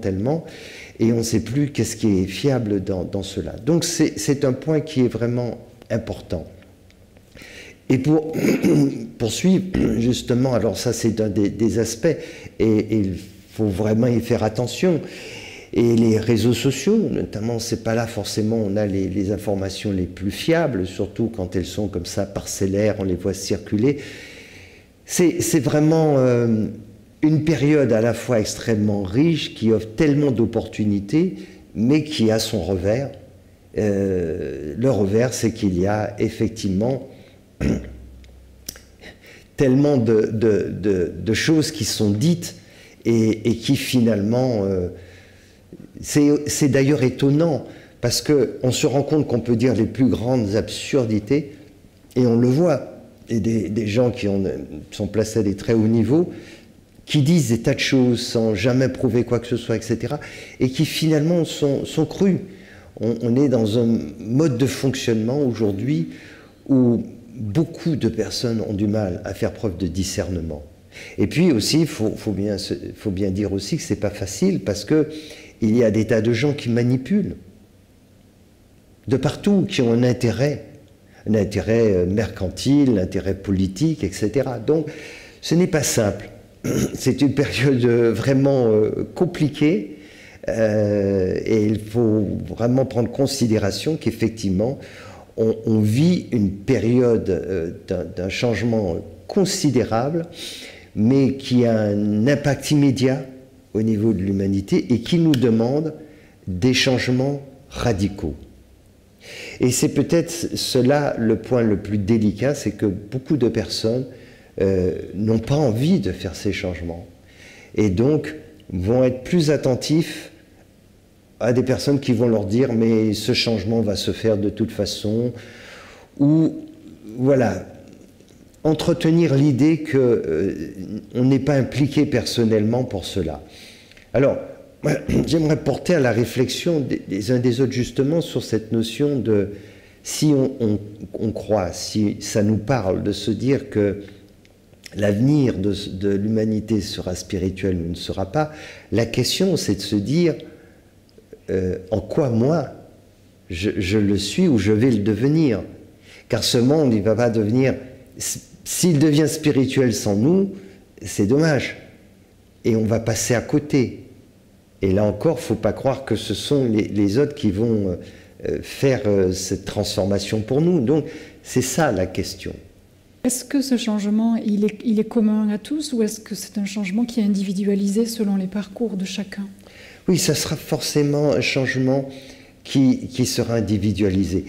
et on ne sait plus qu'est-ce qui est fiable dans cela. Donc, c'est un point qui est vraiment important. Et pour poursuivre, justement, alors ça, c'est un des aspects, et il faut vraiment y faire attention. Et les réseaux sociaux, notamment, c'est pas là forcément on a les informations les plus fiables, surtout quand elles sont comme ça parcellaires, on les voit circuler. C'est vraiment une période à la fois extrêmement riche, qui offre tellement d'opportunités, mais qui a son revers. Le revers, c'est qu'il y a effectivement tellement de choses qui sont dites et qui finalement... c'est d'ailleurs étonnant parce qu'on se rend compte qu'on peut dire les plus grandes absurdités et on le voit. Et des gens qui sont placés à des très hauts niveaux qui disent des tas de choses sans jamais prouver quoi que ce soit, etc. et qui finalement sont crus. On est dans un mode de fonctionnement aujourd'hui où beaucoup de personnes ont du mal à faire preuve de discernement. Et puis aussi, il faut bien dire aussi que c'est pas facile parce que il y a des tas de gens qui manipulent de partout, qui ont un intérêt mercantile, un intérêt politique, etc. Donc, ce n'est pas simple. C'est une période vraiment compliquée et il faut vraiment prendre considération qu'effectivement, on vit une période d'un changement considérable, mais qui a un impact immédiat au niveau de l'humanité et qui nous demande des changements radicaux. Et c'est peut-être cela le point le plus délicat, c'est que beaucoup de personnes n'ont pas envie de faire ces changements et donc vont être plus attentifs à des personnes qui vont leur dire mais ce changement va se faire de toute façon, ou voilà, entretenir l'idée qu'on n'est pas impliqué personnellement pour cela. Alors, j'aimerais porter à la réflexion des uns des autres justement sur cette notion si on croit, si ça nous parle de se dire que l'avenir de l'humanité sera spirituel ou ne sera pas, la question c'est de se dire en quoi moi je le suis ou je vais le devenir. Car ce monde, il ne va pas devenir... S'il devient spirituel sans nous, c'est dommage. Et on va passer à côté. Et là encore, il ne faut pas croire que ce sont les autres qui vont faire cette transformation pour nous. Donc, c'est ça la question. Est-ce que ce changement, il est commun à tous ou est-ce que c'est un changement qui est individualisé selon les parcours de chacun? Oui, ça sera forcément un changement qui sera individualisé.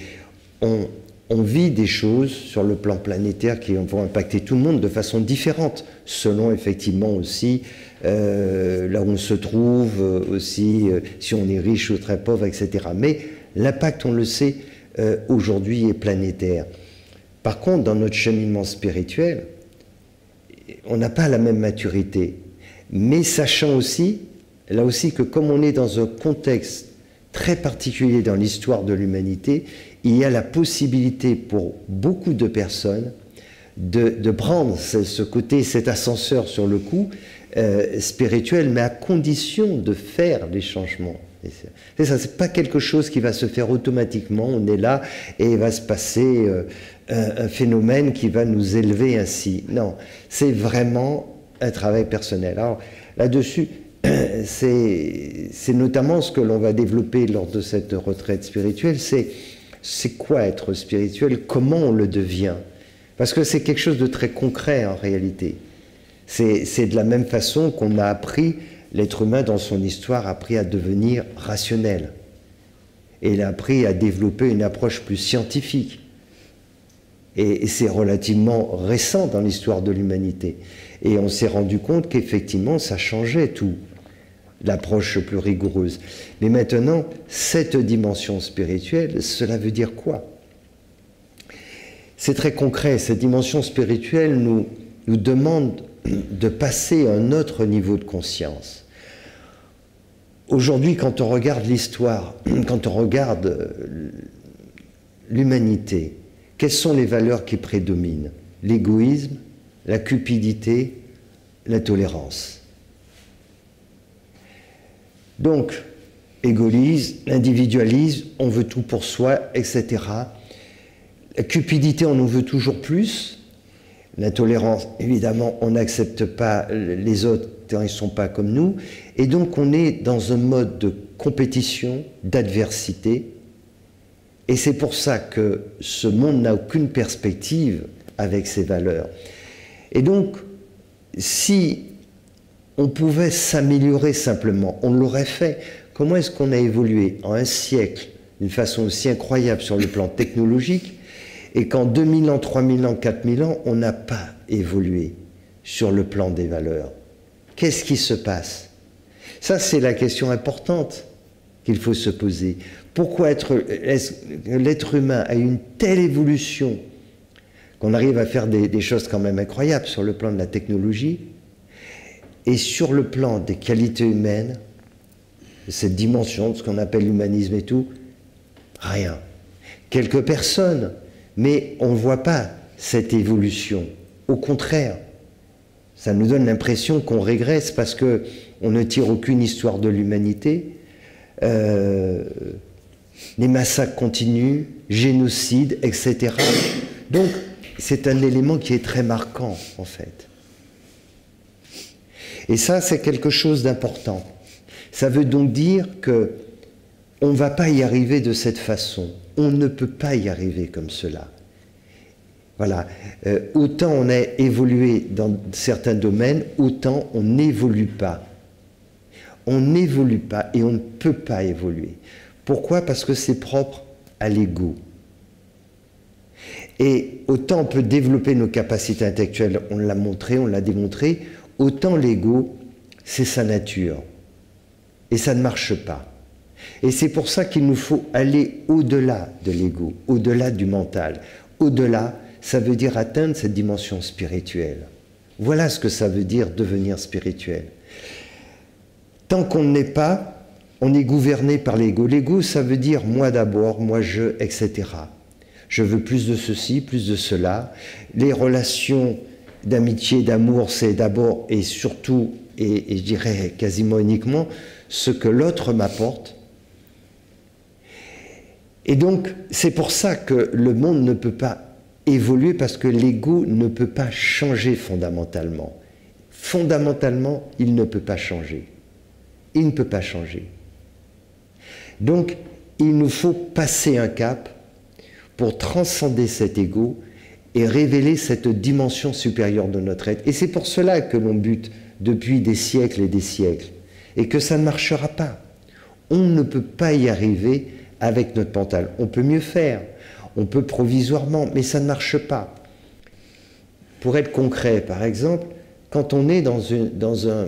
On vit des choses sur le plan planétaire qui vont impacter tout le monde de façon différente, selon effectivement aussi là où on se trouve, aussi si on est riche ou très pauvre, etc. Mais l'impact, on le sait, aujourd'hui est planétaire. Par contre, dans notre cheminement spirituel, on n'a pas la même maturité. Mais sachant aussi, là aussi, que comme on est dans un contexte très particulier dans l'histoire de l'humanité, il y a la possibilité pour beaucoup de personnes de prendre ce côté, cet ascenseur sur le coup spirituel, mais à condition de faire les changements. Et ça, c'est pas quelque chose qui va se faire automatiquement, on est là et il va se passer un phénomène qui va nous élever ainsi. Non, c'est vraiment un travail personnel. Alors là-dessus, c'est notamment ce que l'on va développer lors de cette retraite spirituelle, c'est quoi être spirituel, comment on le devient. Parce que c'est quelque chose de très concret en réalité. C'est de la même façon qu'on a appris, l'être humain dans son histoire a appris à devenir rationnel. Et il a appris à développer une approche plus scientifique. Et c'est relativement récent dans l'histoire de l'humanité. Et on s'est rendu compte qu'effectivement, ça changeait tout, l'approche plus rigoureuse. Mais maintenant, cette dimension spirituelle, cela veut dire quoi? C'est très concret. Cette dimension spirituelle nous demande de passer à un autre niveau de conscience. Aujourd'hui, quand on regarde l'histoire, quand on regarde l'humanité, quelles sont les valeurs qui prédominent? L'égoïsme, la cupidité, la tolérance. Donc, égoïsme, l'individualisme, on veut tout pour soi, etc. La cupidité, on en veut toujours plus. La tolérance, évidemment, on n'accepte pas les autres quand ils ne sont pas comme nous. Et donc, on est dans un mode de compétition, d'adversité. Et c'est pour ça que ce monde n'a aucune perspective avec ces valeurs. Et donc, si on pouvait s'améliorer simplement, on l'aurait fait. Comment est-ce qu'on a évolué en un siècle d'une façon aussi incroyable sur le plan technologique et qu'en 2000 ans, 3000 ans, 4000 ans, on n'a pas évolué sur le plan des valeurs? Qu'est-ce qui se passe? Ça, c'est la question importante qu'il faut se poser. Pourquoi l'être humain a une telle évolution qu'on arrive à faire des choses quand même incroyables sur le plan de la technologie et sur le plan des qualités humaines, cette dimension de ce qu'on appelle l'humanisme et tout, rien. Quelques personnes, mais on ne voit pas cette évolution. Au contraire, ça nous donne l'impression qu'on régresse parce qu'on ne tire aucune histoire de l'humanité. Les massacres continuent, génocide, etc. Donc, c'est un élément qui est très marquant, en fait. Et ça, c'est quelque chose d'important. Ça veut donc dire qu'on ne va pas y arriver de cette façon. On ne peut pas y arriver comme cela. Voilà. Autant on a évolué dans certains domaines, autant on n'évolue pas. On n'évolue pas et on ne peut pas évoluer. Pourquoi? Parce que c'est propre à l'ego. Et autant on peut développer nos capacités intellectuelles, on l'a montré, on l'a démontré, autant l'ego, c'est sa nature. Et ça ne marche pas. Et c'est pour ça qu'il nous faut aller au-delà de l'ego, au-delà du mental. Au-delà, ça veut dire atteindre cette dimension spirituelle. Voilà ce que ça veut dire devenir spirituel. Tant qu'on ne l'est pas, on est gouverné par l'ego. L'ego, ça veut dire moi d'abord, moi je, etc. Je veux plus de ceci, plus de cela. Les relations d'amitié, d'amour, c'est d'abord et surtout, et je dirais quasiment uniquement, ce que l'autre m'apporte. Et donc, c'est pour ça que le monde ne peut pas évoluer, parce que l'ego ne peut pas changer fondamentalement. Fondamentalement, il ne peut pas changer. Il ne peut pas changer. Donc, il nous faut passer un cap pour transcender cet ego et révéler cette dimension supérieure de notre être. Et c'est pour cela que l'on bute depuis des siècles et des siècles, et que ça ne marchera pas. On ne peut pas y arriver avec notre mental. On peut mieux faire, on peut provisoirement, mais ça ne marche pas. Pour être concret, par exemple, quand on est dans un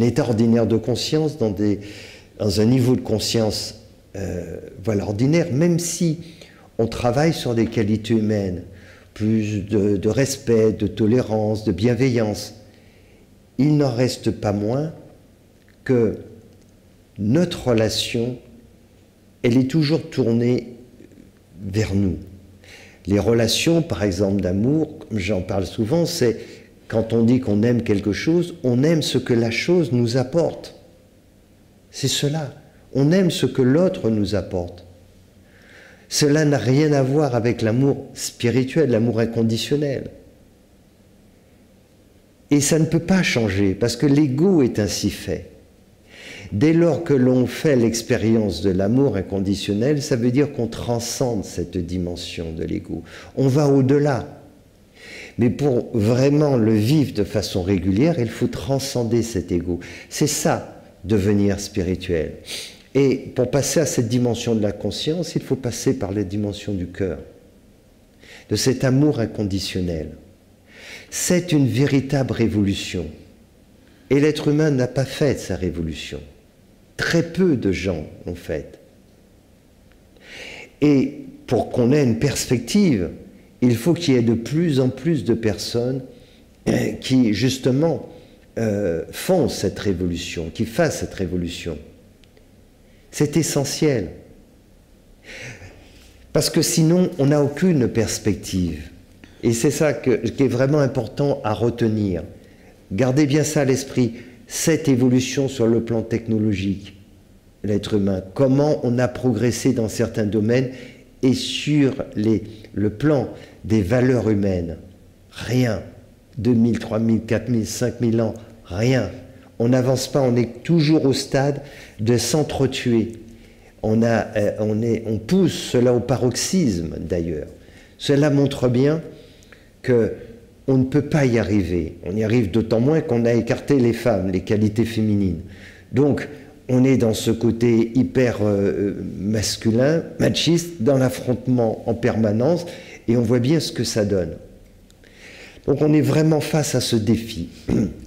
état ordinaire de conscience, dans un niveau de conscience voilà, ordinaire, même si on travaille sur des qualités humaines, plus de respect, de tolérance, de bienveillance, il n'en reste pas moins que notre relation, elle est toujours tournée vers nous. Les relations, par exemple, d'amour, comme j'en parle souvent, c'est quand on dit qu'on aime quelque chose, on aime ce que la chose nous apporte. C'est cela. On aime ce que l'autre nous apporte. Cela n'a rien à voir avec l'amour spirituel, l'amour inconditionnel. Et ça ne peut pas changer, parce que l'ego est ainsi fait. Dès lors que l'on fait l'expérience de l'amour inconditionnel, ça veut dire qu'on transcende cette dimension de l'ego. On va au-delà. Mais pour vraiment le vivre de façon régulière, il faut transcender cet ego. C'est ça, devenir spirituel. Et pour passer à cette dimension de la conscience, il faut passer par la dimension du cœur, de cet amour inconditionnel. C'est une véritable révolution. Et l'être humain n'a pas fait sa révolution. Très peu de gens l'ont faite. Et pour qu'on ait une perspective, il faut qu'il y ait de plus en plus de personnes qui, justement, font cette révolution, qui fassent cette révolution. C'est essentiel. Parce que sinon, on n'a aucune perspective. Et c'est ça qui est vraiment important à retenir. Gardez bien ça à l'esprit, cette évolution sur le plan technologique, l'être humain, comment on a progressé dans certains domaines et sur le plan des valeurs humaines. Rien. 2000, 3000, 4000, 5000 ans, rien. On n'avance pas, on est toujours au stade de s'entretuer. On pousse cela au paroxysme d'ailleurs. Cela montre bien qu'on ne peut pas y arriver. On y arrive d'autant moins qu'on a écarté les femmes, les qualités féminines. Donc, on est dans ce côté hyper masculin, machiste, dans l'affrontement en permanence, et on voit bien ce que ça donne. Donc on est vraiment face à ce défi.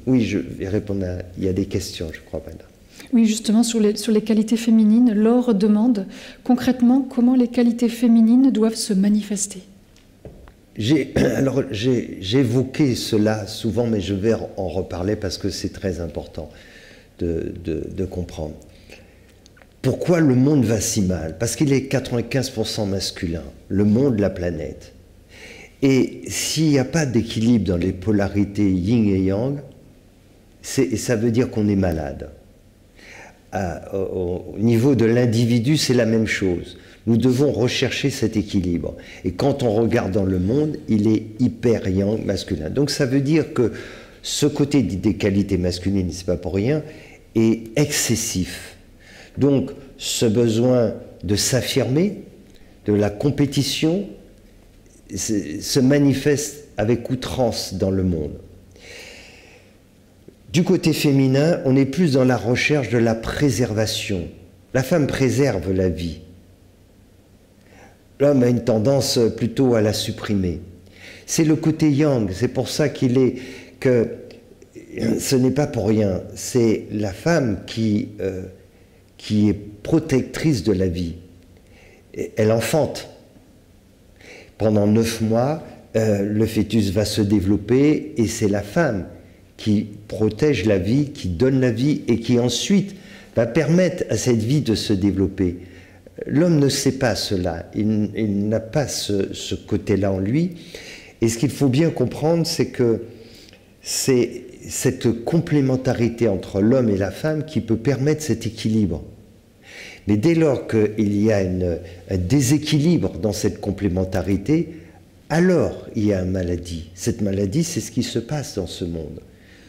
Oui, je vais répondre il y a des questions, je crois, Banda. Oui, justement, sur les qualités féminines, Laure demande concrètement comment les qualités féminines doivent se manifester. J'ai évoqué cela souvent, mais je vais en reparler parce que c'est très important de comprendre. Pourquoi le monde va si mal? Parce qu'il est 95% masculin, le monde, la planète. Et s'il n'y a pas d'équilibre dans les polarités yin et yang, ça veut dire qu'on est malade. Au niveau de l'individu, c'est la même chose. Nous devons rechercher cet équilibre. Et quand on regarde dans le monde, il est hyper yang, masculin. Donc ça veut dire que ce côté des qualités masculines, c'est pas pour rien, est excessif. Donc ce besoin de s'affirmer, de la compétition, se manifeste avec outrance dans le monde. Du côté féminin, on est plus dans la recherche de la préservation. La femme préserve la vie. L'homme a une tendance plutôt à la supprimer. C'est le côté yang, c'est pour ça que ce n'est pas pour rien. C'est la femme qui est protectrice de la vie. Elle enfante. Pendant 9 mois, le fœtus va se développer et c'est la femme qui protège la vie, qui donne la vie et qui ensuite va permettre à cette vie de se développer. L'homme ne sait pas cela, il n'a pas ce côté-là en lui. Et ce qu'il faut bien comprendre, c'est que c'est cette complémentarité entre l'homme et la femme qui peut permettre cet équilibre. Mais dès lors qu'il y a un déséquilibre dans cette complémentarité, alors il y a une maladie. Cette maladie, c'est ce qui se passe dans ce monde,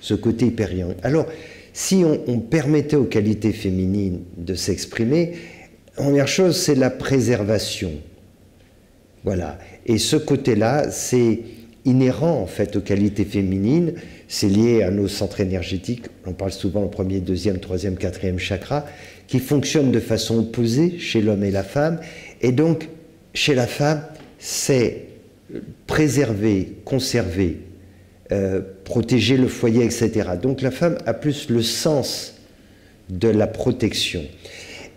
ce côté hyper-yang. Alors, si on permettait aux qualités féminines de s'exprimer, la première chose, c'est la préservation. Voilà. Et ce côté-là, c'est inhérent en fait aux qualités féminines, c'est lié à nos centres énergétiques, on parle souvent le premier, deuxième, troisième, quatrième chakra, qui fonctionnent de façon opposée chez l'homme et la femme. Et donc, chez la femme, c'est préserver, conserver, protéger le foyer, etc. Donc la femme a plus le sens de la protection,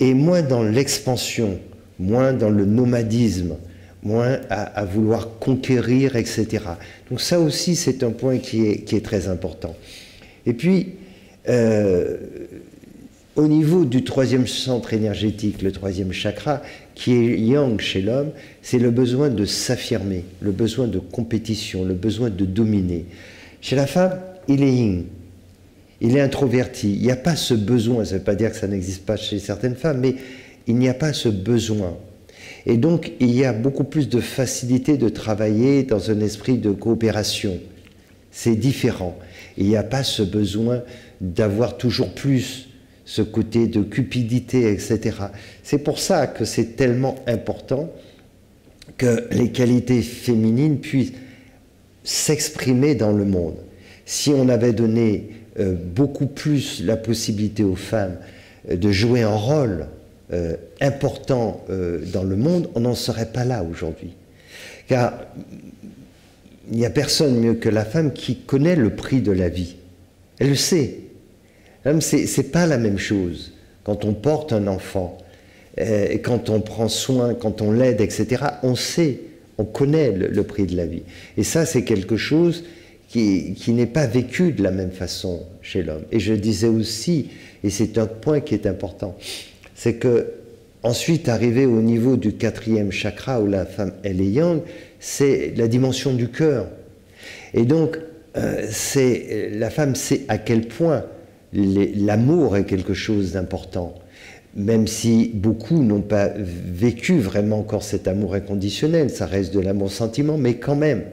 et moins dans l'expansion, moins dans le nomadisme, moins à vouloir conquérir, etc. Donc ça aussi, c'est un point qui est très important. Et puis, au niveau du troisième centre énergétique, le troisième chakra, qui est yang chez l'homme, c'est le besoin de s'affirmer, le besoin de compétition, le besoin de dominer. Chez la femme, il est yin, il est introverti. Il n'y a pas ce besoin, ça ne veut pas dire que ça n'existe pas chez certaines femmes, mais il n'y a pas ce besoin. Et donc, il y a beaucoup plus de facilité de travailler dans un esprit de coopération. C'est différent. Il n'y a pas ce besoin d'avoir toujours plus, ce côté de cupidité, etc. C'est pour ça que c'est tellement important que les qualités féminines puissent s'exprimer dans le monde. Si on avait donné beaucoup plus la possibilité aux femmes de jouer un rôle important dans le monde, on n'en serait pas là aujourd'hui. Car il n'y a personne mieux que la femme qui connaît le prix de la vie. Elle le sait. C'est pas la même chose quand on porte un enfant, et quand on prend soin, quand on l'aide, etc. On sait, on connaît le prix de la vie. Et ça, c'est quelque chose qui n'est pas vécu de la même façon chez l'homme. Et je disais aussi, et c'est un point qui est important, c'est que ensuite, arriver au niveau du quatrième chakra, où la femme, elle est yang, c'est la dimension du cœur. Et donc, la femme sait à quel point l'amour est quelque chose d'important, même si beaucoup n'ont pas vécu vraiment encore cet amour inconditionnel, ça reste de l'amour-sentiment, mais quand même,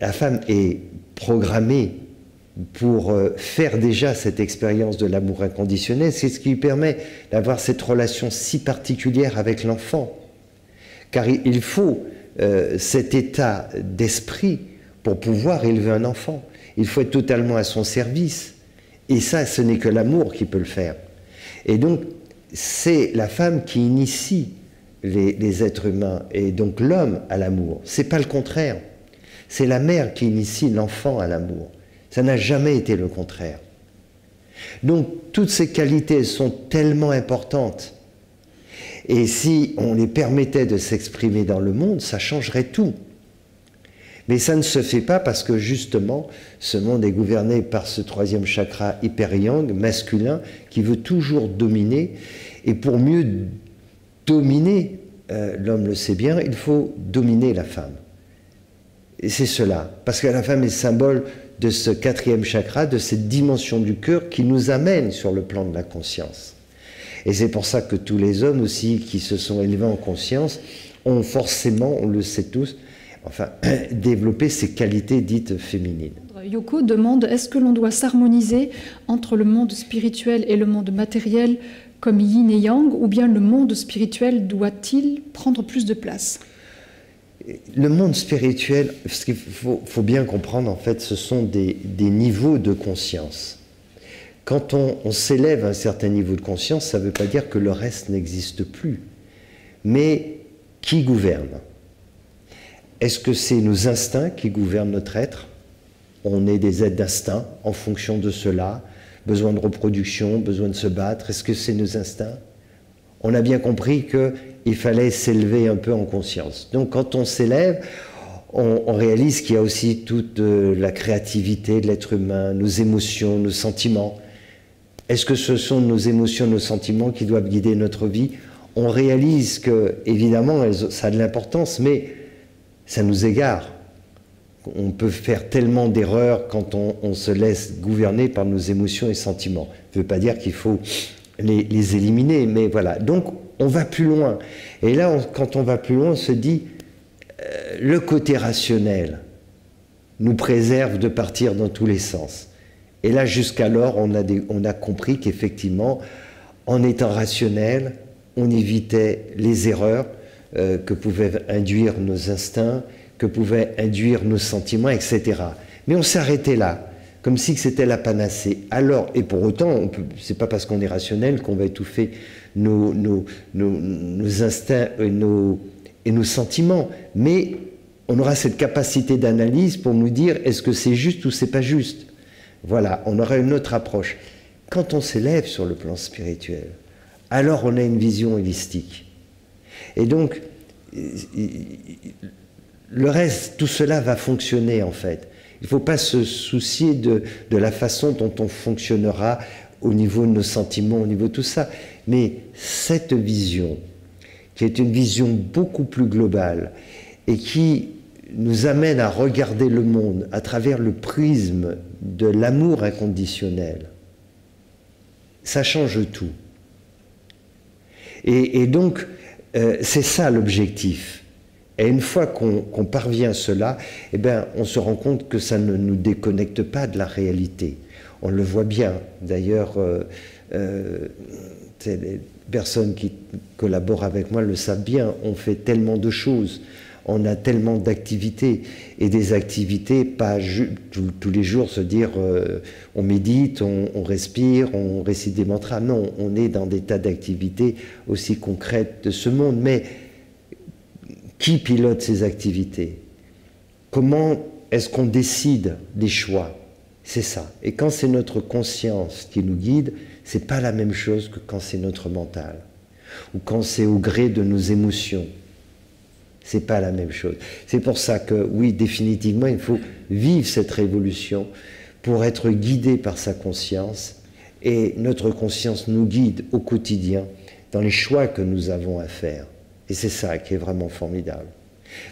la femme est programmée pour faire déjà cette expérience de l'amour inconditionnel. C'est ce qui lui permet d'avoir cette relation si particulière avec l'enfant. Car il faut cet état d'esprit pour pouvoir élever un enfant. Il faut être totalement à son service. Et ça, ce n'est que l'amour qui peut le faire. Et donc, c'est la femme qui initie les êtres humains, et donc l'homme à l'amour. C'est pas le contraire. C'est la mère qui initie l'enfant à l'amour. Ça n'a jamais été le contraire. Donc, toutes ces qualités sont tellement importantes. Et si on les permettait de s'exprimer dans le monde, ça changerait tout. Mais ça ne se fait pas parce que, justement, ce monde est gouverné par ce troisième chakra hyper-yang, masculin, qui veut toujours dominer. Et pour mieux dominer, l'homme le sait bien, il faut dominer la femme. Et c'est cela. Parce que la femme est le symbole de ce quatrième chakra, de cette dimension du cœur qui nous amène sur le plan de la conscience. Et c'est pour ça que tous les hommes aussi qui se sont élevés en conscience ont forcément, on le sait tous, enfin, développé ces qualités dites féminines. Yoko demande, est-ce que l'on doit s'harmoniser entre le monde spirituel et le monde matériel comme yin et yang, ou bien le monde spirituel doit-il prendre plus de place ? Le monde spirituel, ce qu'il faut bien comprendre, en fait, ce sont des niveaux de conscience. Quand on s'élève à un certain niveau de conscience, ça ne veut pas dire que le reste n'existe plus. Mais qui gouverne ? Est-ce que c'est nos instincts qui gouvernent notre être ? On est des êtres d'instinct en fonction de cela, besoin de reproduction, besoin de se battre. Est-ce que c'est nos instincts ? On a bien compris qu'il fallait s'élever un peu en conscience. Donc quand on s'élève, on réalise qu'il y a aussi toute la créativité de l'être humain, nos émotions, nos sentiments. Est-ce que ce sont nos émotions, nos sentiments qui doivent guider notre vie ? on réalise que, évidemment, ça a de l'importance, mais ça nous égare. On peut faire tellement d'erreurs quand on se laisse gouverner par nos émotions et sentiments. Ça ne veut pas dire qu'il faut les éliminer, mais voilà. Donc, on va plus loin. Et là, quand on va plus loin, on se dit, le côté rationnel nous préserve de partir dans tous les sens. Et là, jusqu'alors, on a compris qu'effectivement, en étant rationnel, on évitait les erreurs que pouvaient induire nos instincts, que pouvaient induire nos sentiments, etc. Mais on s'arrêtait là, comme si c'était la panacée. Alors, et pour autant, c'est pas parce qu'on est rationnel qu'on va étouffer nos instincts et nos sentiments, mais on aura cette capacité d'analyse pour nous dire est-ce que c'est juste ou c'est pas juste. Voilà, on aura une autre approche. Quand on s'élève sur le plan spirituel, alors on a une vision holistique. Et donc, le reste, tout cela va fonctionner en fait. Il ne faut pas se soucier de la façon dont on fonctionnera au niveau de nos sentiments, au niveau de tout ça. Mais cette vision, qui est une vision beaucoup plus globale et qui nous amène à regarder le monde à travers le prisme de l'amour inconditionnel, ça change tout. Et donc, c'est ça l'objectif. Et une fois qu'on parvient à cela, eh bien, on se rend compte que ça ne nous déconnecte pas de la réalité. On le voit bien. D'ailleurs, les personnes qui collaborent avec moi le savent bien. On fait tellement de choses. On a tellement d'activités. Et des activités, pas tous les jours se dire on médite, on respire, on récite des mantras. Non, on est dans des tas d'activités aussi concrètes de ce monde. Mais qui pilote ces activités? Comment est-ce qu'on décide des choix? C'est ça. Et quand c'est notre conscience qui nous guide, c'est pas la même chose que quand c'est notre mental. Ou quand c'est au gré de nos émotions. C'est pas la même chose. C'est pour ça que, oui, définitivement, il faut vivre cette révolution pour être guidé par sa conscience. Et notre conscience nous guide au quotidien dans les choix que nous avons à faire. Et c'est ça qui est vraiment formidable.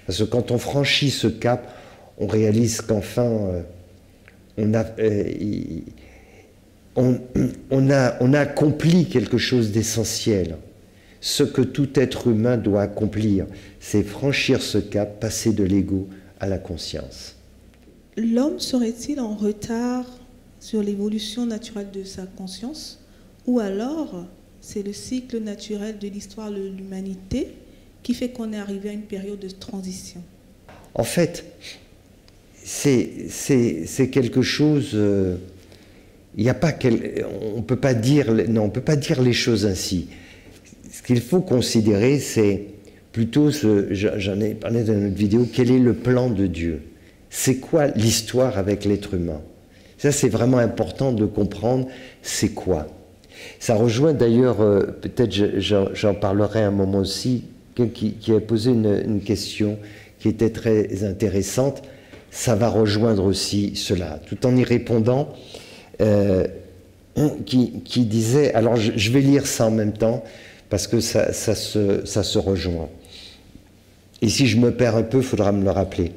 Parce que quand on franchit ce cap, on réalise qu'enfin, on a accompli quelque chose d'essentiel. Ce que tout être humain doit accomplir, c'est franchir ce cap, passer de l'ego à la conscience. L'homme serait-il en retard sur l'évolution naturelle de sa conscience? Ou alors, c'est le cycle naturel de l'histoire de l'humanité qui fait qu'on est arrivé à une période de transition? En fait, c'est quelque chose... il n'y a pas on peut pas dire, non, on peut pas dire les choses ainsi. Ce qu'il faut considérer, c'est plutôt, j'en ai parlé dans une autre vidéo, quel est le plan de Dieu? C'est quoi l'histoire avec l'être humain? Ça, c'est vraiment important de comprendre c'est quoi. Ça rejoint d'ailleurs, peut-être j'en parlerai un moment aussi, qui a posé une question qui était très intéressante. Ça va rejoindre aussi cela, tout en y répondant, qui disait, alors je vais lire ça en même temps, parce que ça se rejoint. Et si je me perds un peu, il faudra me le rappeler.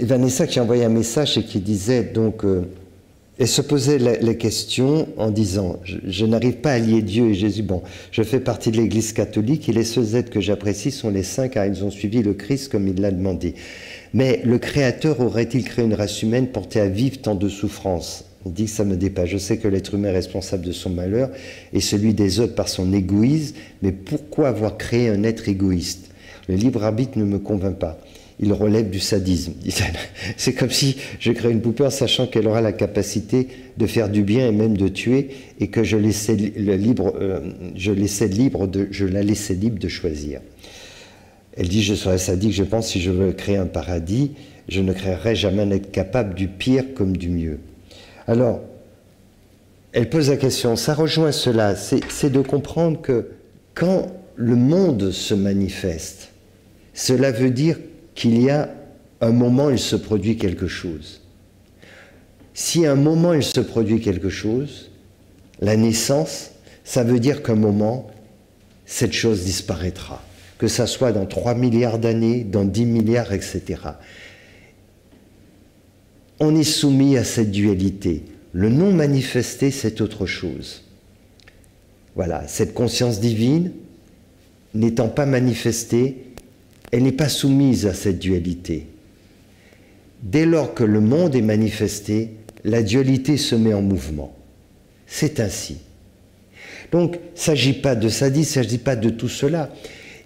Vanessa qui a envoyé un message et qui disait, donc, elle se posait la question en disant, je n'arrive pas à lier Dieu et Jésus. Bon, je fais partie de l'Église catholique et les seuls êtres que j'apprécie sont les saints car ils ont suivi le Christ comme il l'a demandé. Mais le Créateur aurait-il créé une race humaine portée à vivre tant de souffrances? Il dit que ça me dépasse. Je sais que l'être humain est responsable de son malheur et celui des autres par son égoïsme, mais pourquoi avoir créé un être égoïste? Le libre arbitre ne me convainc pas. Il relève du sadisme. C'est comme si je crée une poupée en sachant qu'elle aura la capacité de faire du bien et même de tuer, et que je la laissais libre de choisir. Elle dit, je serais sadique, je pense, si je veux créer un paradis, je ne créerai jamais un être capable du pire comme du mieux. Alors, elle pose la question, ça rejoint cela, c'est de comprendre que quand le monde se manifeste, cela veut dire qu'il y a un moment où il se produit quelque chose. Si à un moment il se produit quelque chose, la naissance, ça veut dire qu'un moment, cette chose disparaîtra. Que ça soit dans 3 milliards d'années, dans 10 milliards, etc. On est soumis à cette dualité. Le non manifesté, c'est autre chose. Voilà, cette conscience divine, n'étant pas manifestée, elle n'est pas soumise à cette dualité. Dès lors que le monde est manifesté, la dualité se met en mouvement. C'est ainsi. Donc, il ne s'agit pas de sadisme, il ne s'agit pas de tout cela.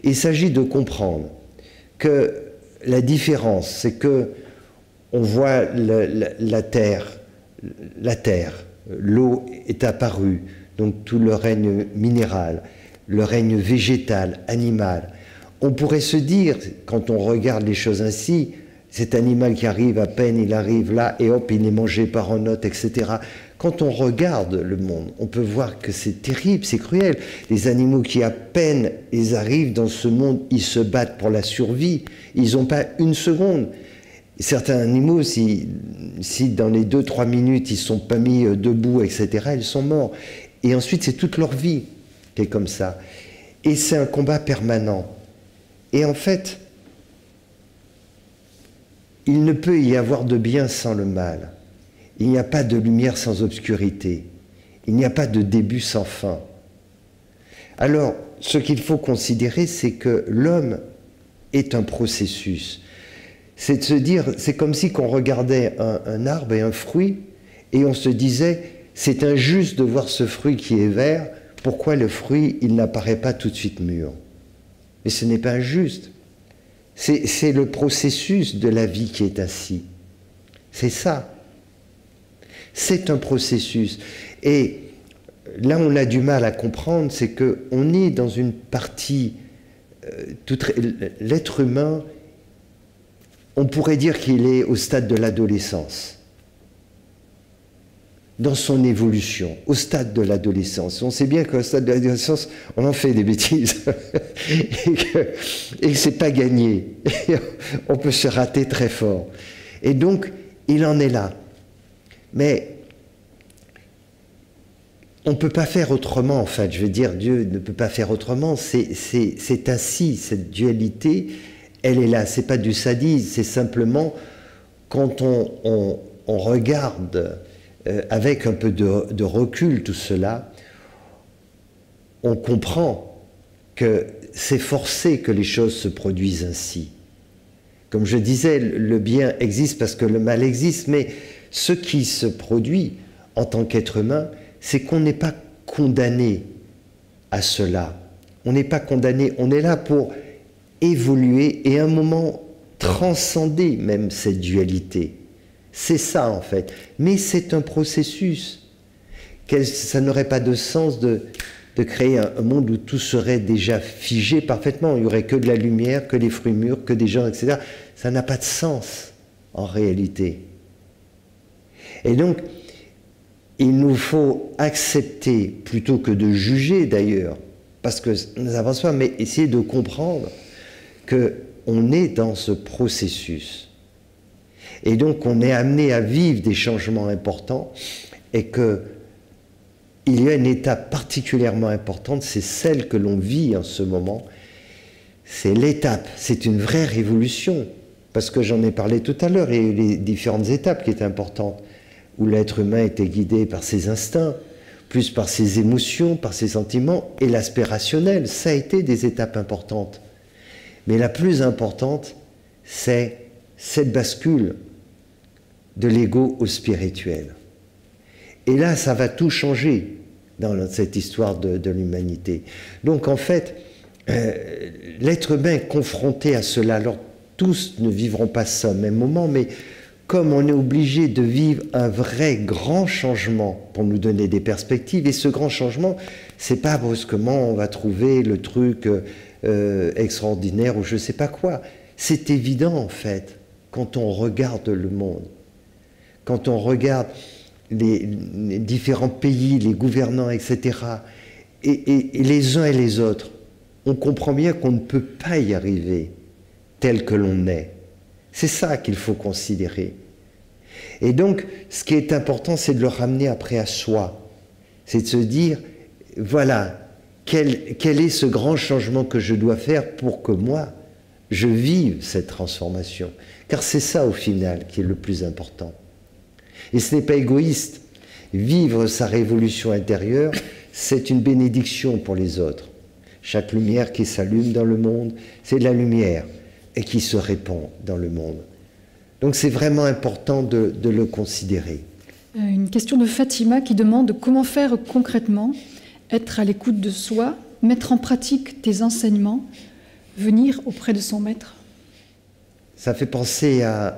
Il s'agit de comprendre que la différence, c'est que on voit la terre, l'eau est apparue, donc tout le règne minéral, le règne végétal, animal. On pourrait se dire, quand on regarde les choses ainsi, cet animal qui arrive, à peine il arrive là, et hop, il est mangé par un autre, etc. Quand on regarde le monde, on peut voir que c'est terrible, c'est cruel. Les animaux qui, à peine ils arrivent dans ce monde, ils se battent pour la survie, ils n'ont pas une seconde. Certains animaux, si dans les 2-3 minutes, ils ne sont pas mis debout, etc., ils sont morts. Et ensuite, c'est toute leur vie qui est comme ça. Et c'est un combat permanent. Et en fait, il ne peut y avoir de bien sans le mal. Il n'y a pas de lumière sans obscurité. Il n'y a pas de début sans fin. Alors, ce qu'il faut considérer, c'est que l'homme est un processus. C'est de se dire, c'est comme si on regardait un arbre et un fruit, et on se disait, c'est injuste de voir ce fruit qui est vert, pourquoi le fruit, il n'apparaît pas tout de suite mûr? Mais ce n'est pas injuste. C'est le processus de la vie qui est ainsi. C'est ça. C'est un processus. Et là, on a du mal à comprendre, c'est qu'on est dans une partie, l'être humain, on pourrait dire qu'il est au stade de l'adolescence. Dans son évolution, au stade de l'adolescence. On sait bien qu'au stade de l'adolescence, on en fait des bêtises et que c'est pas gagné. On peut se rater très fort. Et donc, il en est là. Mais on ne peut pas faire autrement, en fait. Je veux dire, Dieu ne peut pas faire autrement. C'est ainsi, cette dualité, elle est là. C'est pas du sadisme, c'est simplement quand on regarde avec un peu de recul tout cela, on comprend que c'est forcé que les choses se produisent ainsi. Comme je disais, le bien existe parce que le mal existe, mais ce qui se produit en tant qu'être humain, c'est qu'on n'est pas condamné à cela. On n'est pas condamné, on est là pour évoluer et à un moment transcender même cette dualité. C'est ça en fait, mais c'est un processus. Ça n'aurait pas de sens de créer un monde où tout serait déjà figé parfaitement. Il n'y aurait que de la lumière, que des fruits mûrs, que des gens, etc. Ça n'a pas de sens en réalité. Et donc, il nous faut accepter, plutôt que de juger d'ailleurs, parce que nous n'avançons pas, mais essayer de comprendre qu'on est dans ce processus. Et donc on est amené à vivre des changements importants et qu'il y a une étape particulièrement importante, c'est celle que l'on vit en ce moment. C'est l'étape, c'est une vraie révolution, parce que j'en ai parlé tout à l'heure, il y a eu les différentes étapes qui étaient importantes, où l'être humain était guidé par ses instincts, plus par ses émotions, par ses sentiments, et l'aspect rationnel, ça a été des étapes importantes. Mais la plus importante, c'est cette bascule de l'ego au spirituel. Et là, ça va tout changer dans cette histoire de l'humanité. Donc en fait, l'être humain est confronté à cela. Alors tous ne vivront pas ça au même moment, mais comme on est obligé de vivre un vrai grand changement pour nous donner des perspectives, et ce grand changement, c'est pas brusquement on va trouver le truc extraordinaire ou je sais pas quoi. C'est évident en fait, quand on regarde le monde, quand on regarde les différents pays, les gouvernants, etc., et les uns et les autres, on comprend bien qu'on ne peut pas y arriver tel que l'on est. C'est ça qu'il faut considérer. Et donc, ce qui est important, c'est de le ramener après à soi. C'est de se dire, voilà, quel est ce grand changement que je dois faire pour que moi, je vive cette transformation. Car c'est ça, au final, qui est le plus important. Et ce n'est pas égoïste. Vivre sa révolution intérieure, c'est une bénédiction pour les autres. Chaque lumière qui s'allume dans le monde, c'est de la lumière et qui se répand dans le monde. Donc c'est vraiment important de le considérer. Une question de Fatima qui demande comment faire concrètement, être à l'écoute de soi, mettre en pratique tes enseignements, venir auprès de son maître. Ça fait penser à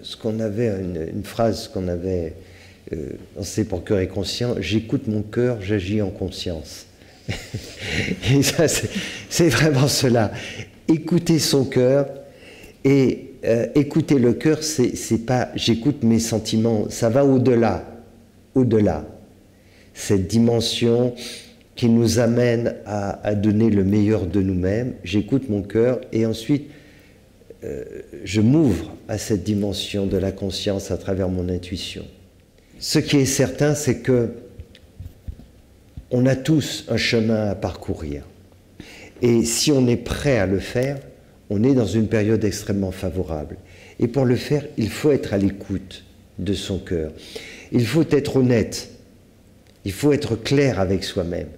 ce qu'on avait, une phrase qu'on avait lancée pour Cœur et Conscience, j'écoute mon cœur, j'agis en conscience. Et ça, c'est vraiment cela. Écouter son cœur et écouter le cœur, c'est pas j'écoute mes sentiments, ça va au-delà, au-delà. Cette dimension qui nous amène à donner le meilleur de nous-mêmes, j'écoute mon cœur et ensuite je m'ouvre à cette dimension de la conscience à travers mon intuition. Ce qui est certain, c'est que on a tous un chemin à parcourir. Et si on est prêt à le faire, on est dans une période extrêmement favorable. Et pour le faire, il faut être à l'écoute de son cœur. Il faut être honnête. Il faut être clair avec soi-même.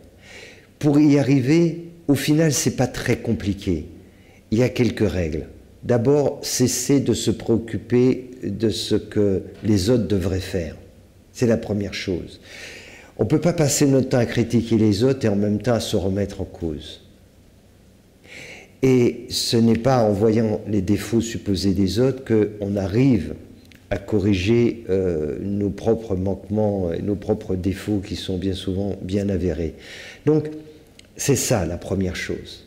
Pour y arriver, au final, ce n'est pas très compliqué. Il y a quelques règles. D'abord, cesser de se préoccuper de ce que les autres devraient faire. C'est la première chose. On ne peut pas passer notre temps à critiquer les autres et en même temps à se remettre en cause. Et ce n'est pas en voyant les défauts supposés des autres qu'on arrive à corriger nos propres manquements et nos propres défauts qui sont bien souvent bien avérés. Donc, c'est ça la première chose.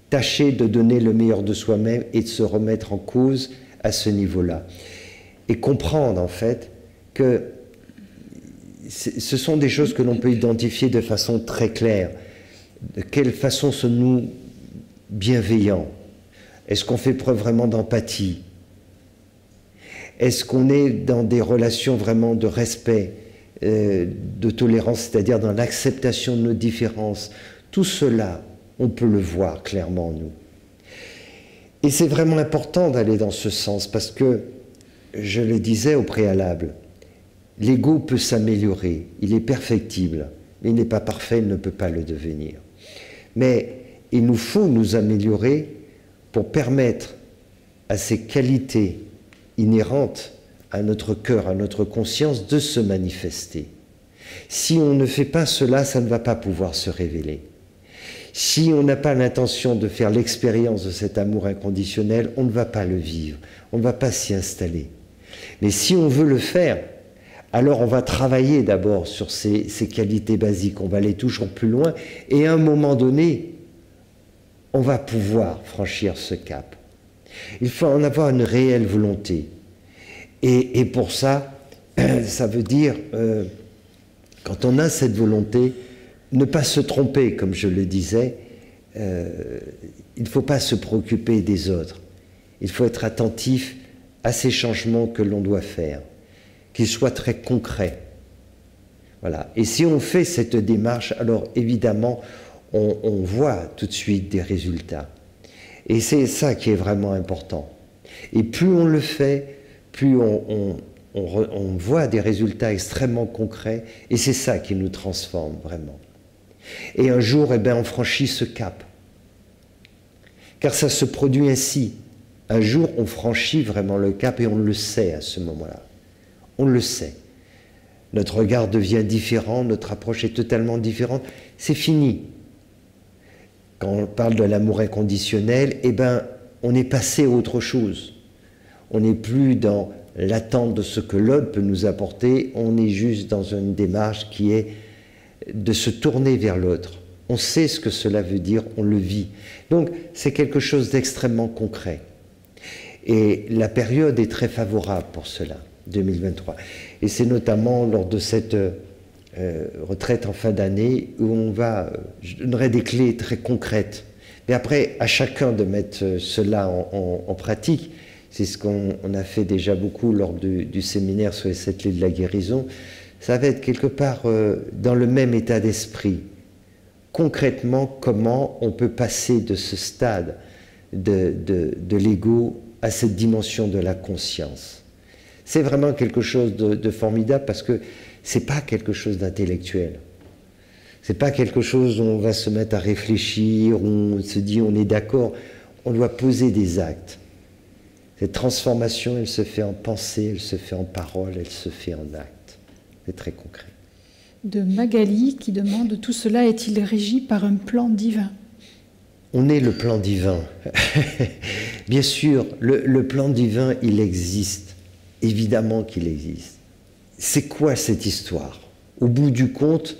Tâcher de donner le meilleur de soi-même et de se remettre en cause à ce niveau-là. Et comprendre en fait que ce sont des choses que l'on peut identifier de façon très claire. De quelle façon sommes-nous bienveillants? Est-ce qu'on fait preuve vraiment d'empathie? Est-ce qu'on est dans des relations vraiment de respect, de tolérance, c'est-à-dire dans l'acceptation de nos différences? Tout cela, on peut le voir clairement en nous. Et c'est vraiment important d'aller dans ce sens parce que, je le disais au préalable, l'ego peut s'améliorer, il est perfectible, mais il n'est pas parfait, il ne peut pas le devenir. Mais il nous faut nous améliorer pour permettre à ces qualités inhérentes à notre cœur, à notre conscience, de se manifester. Si on ne fait pas cela, ça ne va pas pouvoir se révéler. Si on n'a pas l'intention de faire l'expérience de cet amour inconditionnel, on ne va pas le vivre, on ne va pas s'y installer. Mais si on veut le faire, alors on va travailler d'abord sur ces qualités basiques, on va aller toujours plus loin, et à un moment donné, on va pouvoir franchir ce cap. Il faut en avoir une réelle volonté. Et pour ça, ça veut dire, quand on a cette volonté, ne pas se tromper, comme je le disais, il ne faut pas se préoccuper des autres. Il faut être attentif à ces changements que l'on doit faire, qu'ils soient très concrets. Voilà. Et si on fait cette démarche, alors évidemment, on voit tout de suite des résultats. Et c'est ça qui est vraiment important. Et plus on le fait, plus on voit des résultats extrêmement concrets, et c'est ça qui nous transforme vraiment. Et un jour, eh bien, on franchit ce cap. Car ça se produit ainsi. Un jour, on franchit vraiment le cap et on le sait à ce moment-là. On le sait. Notre regard devient différent, notre approche est totalement différente. C'est fini. Quand on parle de l'amour inconditionnel, eh bien, on est passé à autre chose. On n'est plus dans l'attente de ce que l'autre peut nous apporter, on est juste dans une démarche qui est de se tourner vers l'autre. On sait ce que cela veut dire, on le vit. Donc, c'est quelque chose d'extrêmement concret. Et la période est très favorable pour cela, 2023. Et c'est notamment lors de cette retraite en fin d'année où je donnerai des clés très concrètes. Mais après, à chacun de mettre cela en pratique. C'est ce qu'on a fait déjà beaucoup lors du séminaire sur les 7 clés de la guérison. Ça va être quelque part dans le même état d'esprit. concrètement comment on peut passer de ce stade de l'ego à cette dimension de la conscience. C'est vraiment quelque chose de formidable parce que c'est pas quelque chose d'intellectuel. C'est pas quelque chose où on va se mettre à réfléchir, où on se dit on est d'accord. On doit poser des actes. Cette transformation, elle se fait en pensée, elle se fait en parole, elle se fait en acte. C'est très concret. De Magali qui demande, tout cela est-il régi par un plan divin? On est le plan divin. Bien sûr, le plan divin, il existe. Évidemment qu'il existe. C'est quoi cette histoire? Au bout du compte,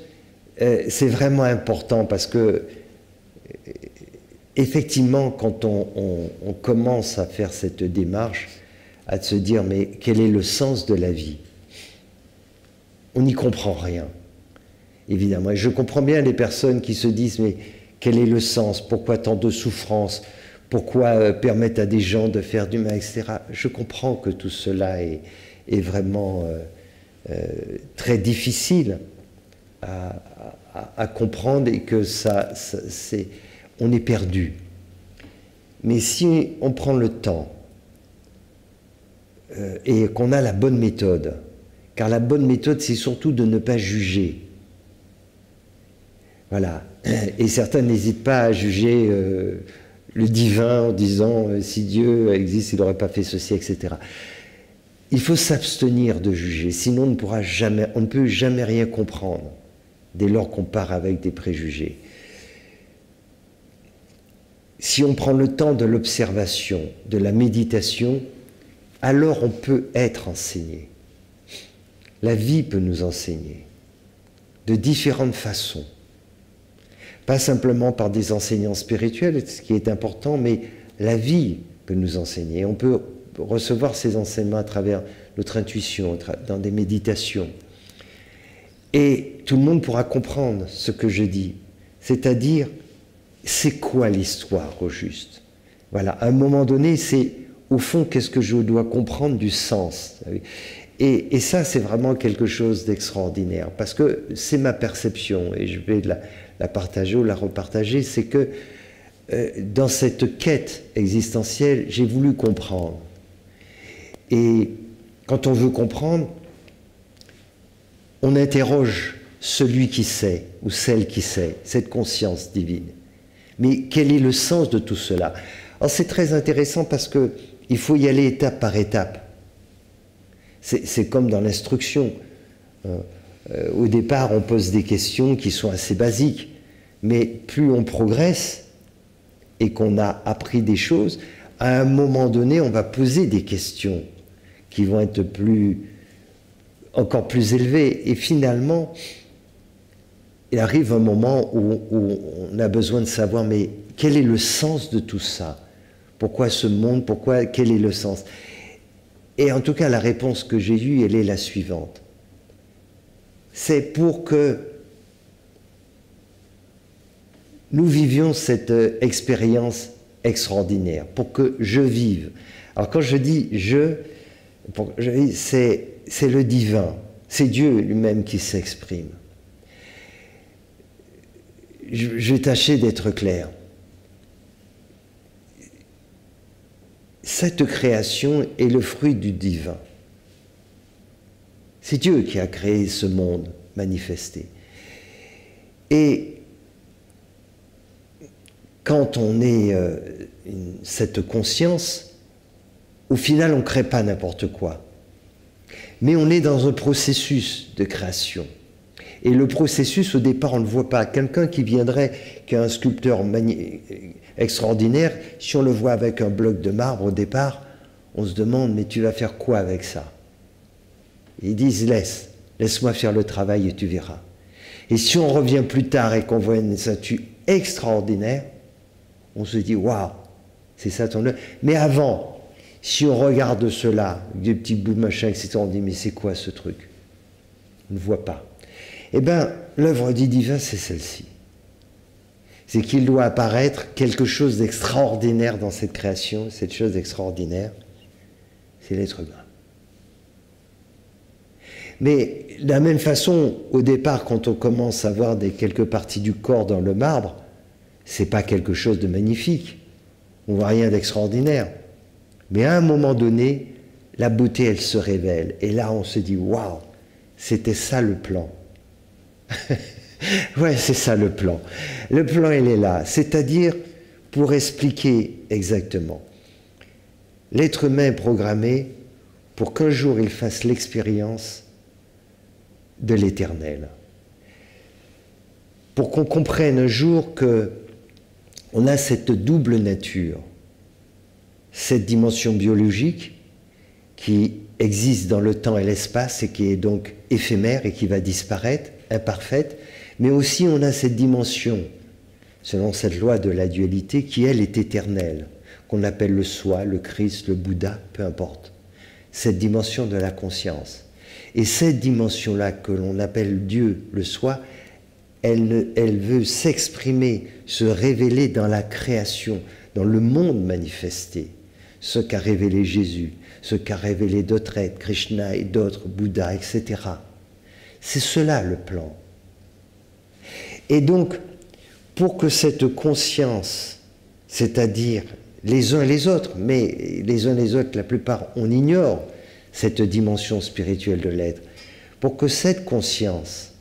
c'est vraiment important parce que, effectivement, quand on commence à faire cette démarche, à se dire, mais quel est le sens de la vie? On n'y comprend rien, évidemment. Et je comprends bien les personnes qui se disent, mais quel est le sens? Pourquoi tant de souffrance? Pourquoi permettre à des gens de faire du mal, etc. Je comprends que tout cela est vraiment très difficile à comprendre et que on est perdu. Mais si on prend le temps et qu'on a la bonne méthode, car la bonne méthode, c'est surtout de ne pas juger. Voilà. Et certains n'hésitent pas à juger le divin en disant si Dieu existe, il n'aurait pas fait ceci, etc. Il faut s'abstenir de juger, sinon on ne peut jamais rien comprendre dès lors qu'on part avec des préjugés. Si on prend le temps de l'observation, de la méditation, alors on peut être enseigné. La vie peut nous enseigner de différentes façons. Pas simplement par des enseignants spirituels, ce qui est important, mais la vie peut nous enseigner. On peut recevoir ces enseignements à travers notre intuition, dans des méditations. Et tout le monde pourra comprendre ce que je dis. C'est-à-dire, c'est quoi l'histoire au juste? Voilà, à un moment donné, c'est au fond, qu'est-ce que je dois comprendre du sens? Et ça, c'est vraiment quelque chose d'extraordinaire, parce que c'est ma perception, et je vais la partager ou la repartager, c'est que dans cette quête existentielle, j'ai voulu comprendre. Et quand on veut comprendre, on interroge celui qui sait, ou celle qui sait, cette conscience divine. Mais quel est le sens de tout cela? Alors c'est très intéressant parce qu'il faut y aller étape par étape. C'est comme dans l'instruction. Au départ, on pose des questions qui sont assez basiques, mais plus on progresse et qu'on a appris des choses, à un moment donné, on va poser des questions qui vont être encore plus élevées. Et finalement, il arrive un moment où on a besoin de savoir, mais quel est le sens de tout ça? Pourquoi ce monde? Quel est le sens? Et en tout cas, la réponse que j'ai eue, elle est la suivante. C'est pour que nous vivions cette expérience extraordinaire, pour que je vive. Alors quand je dis c'est le divin, c'est Dieu lui-même qui s'exprime. Je vais tâcher d'être clair. Cette création est le fruit du divin. C'est Dieu qui a créé ce monde manifesté. Et quand on est cette conscience, au final, on ne crée pas n'importe quoi. Mais on est dans un processus de création. Et le processus, au départ, on ne le voit pas. Quelqu'un qui viendrait, qui est un sculpteur extraordinaire, si on le voit avec un bloc de marbre au départ, on se demande, mais tu vas faire quoi avec ça? Et ils disent, laisse-moi faire le travail et tu verras. Et si on revient plus tard et qu'on voit une statue extraordinaire, on se dit, waouh, c'est ça ton œuvre. Mais avant, si on regarde cela, des petits bouts de machin, etc., on dit, mais c'est quoi ce truc? On ne voit pas. Eh bien, l'œuvre du divin, c'est celle-ci. C'est qu'il doit apparaître quelque chose d'extraordinaire dans cette création. Cette chose extraordinaire, c'est l'être humain. Mais de la même façon, au départ, quand on commence à voir quelques parties du corps dans le marbre, c'est pas quelque chose de magnifique. On voit rien d'extraordinaire. Mais à un moment donné, la beauté, elle se révèle. Et là, on se dit, waouh, c'était ça le plan. Ouais, c'est ça le plan. Le plan, il est là. C'est-à-dire, pour expliquer exactement, l'être humain est programmé pour qu'un jour il fasse l'expérience de l'éternel. Pour qu'on comprenne un jour qu'on a cette double nature, cette dimension biologique qui existe dans le temps et l'espace et qui est donc éphémère et qui va disparaître, imparfaite, mais aussi on a cette dimension, selon cette loi de la dualité, qui elle est éternelle, qu'on appelle le soi, le Christ, le Bouddha, peu importe. Cette dimension de la conscience. Et cette dimension-là que l'on appelle Dieu, le soi, elle veut s'exprimer, se révéler dans la création, dans le monde manifesté. Ce qu'a révélé Jésus, ce qu'a révélé d'autres êtres, Krishna et d'autres, Bouddha, etc. C'est cela le plan. Et donc, pour que cette conscience, c'est-à-dire les uns les autres, mais les uns les autres, la plupart, on ignore cette dimension spirituelle de l'être, pour que cette conscience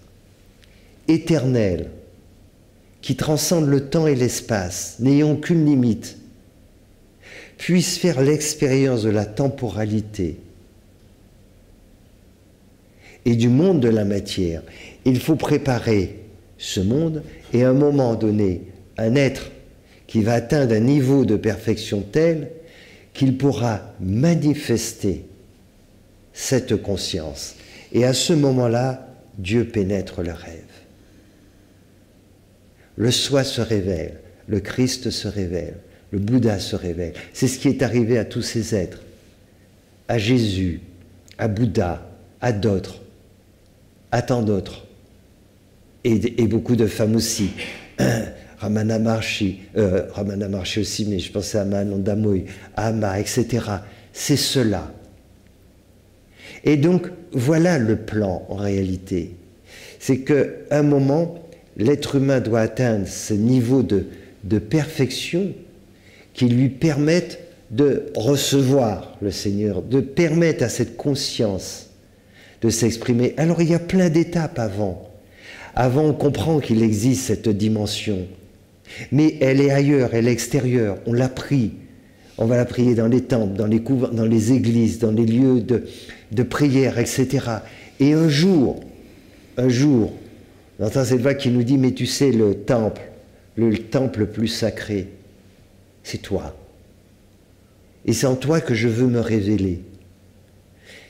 éternelle, qui transcende le temps et l'espace, n'ayant aucune limite, puisse faire l'expérience de la temporalité et du monde de la matière. Il faut préparer ce monde et à un moment donné, un être qui va atteindre un niveau de perfection tel qu'il pourra manifester cette conscience. Et à ce moment-là, Dieu pénètre le rêve. Le soi se révèle, le Christ se révèle, le Bouddha se révèle. C'est ce qui est arrivé à tous ces êtres, à Jésus, à Bouddha, à d'autres, à tant d'autres, et beaucoup de femmes aussi. Ramana Maharshi aussi, mais je pensais à Mahananda Moy, à Amma, etc. C'est cela. Et donc, voilà le plan en réalité. C'est qu'à un moment, l'être humain doit atteindre ce niveau de perfection qui lui permette de recevoir le Seigneur, de permettre à cette conscience de s'exprimer. Alors il y a plein d'étapes avant. Avant, on comprend qu'il existe cette dimension. Mais elle est ailleurs, elle est extérieure. On l'a pris. On va la prier dans les temples, dans les églises, dans les lieux de prière, etc. Et un jour, on entend cette voix qui nous dit, mais tu sais, le temple le plus sacré, c'est toi. Et c'est en toi que je veux me révéler.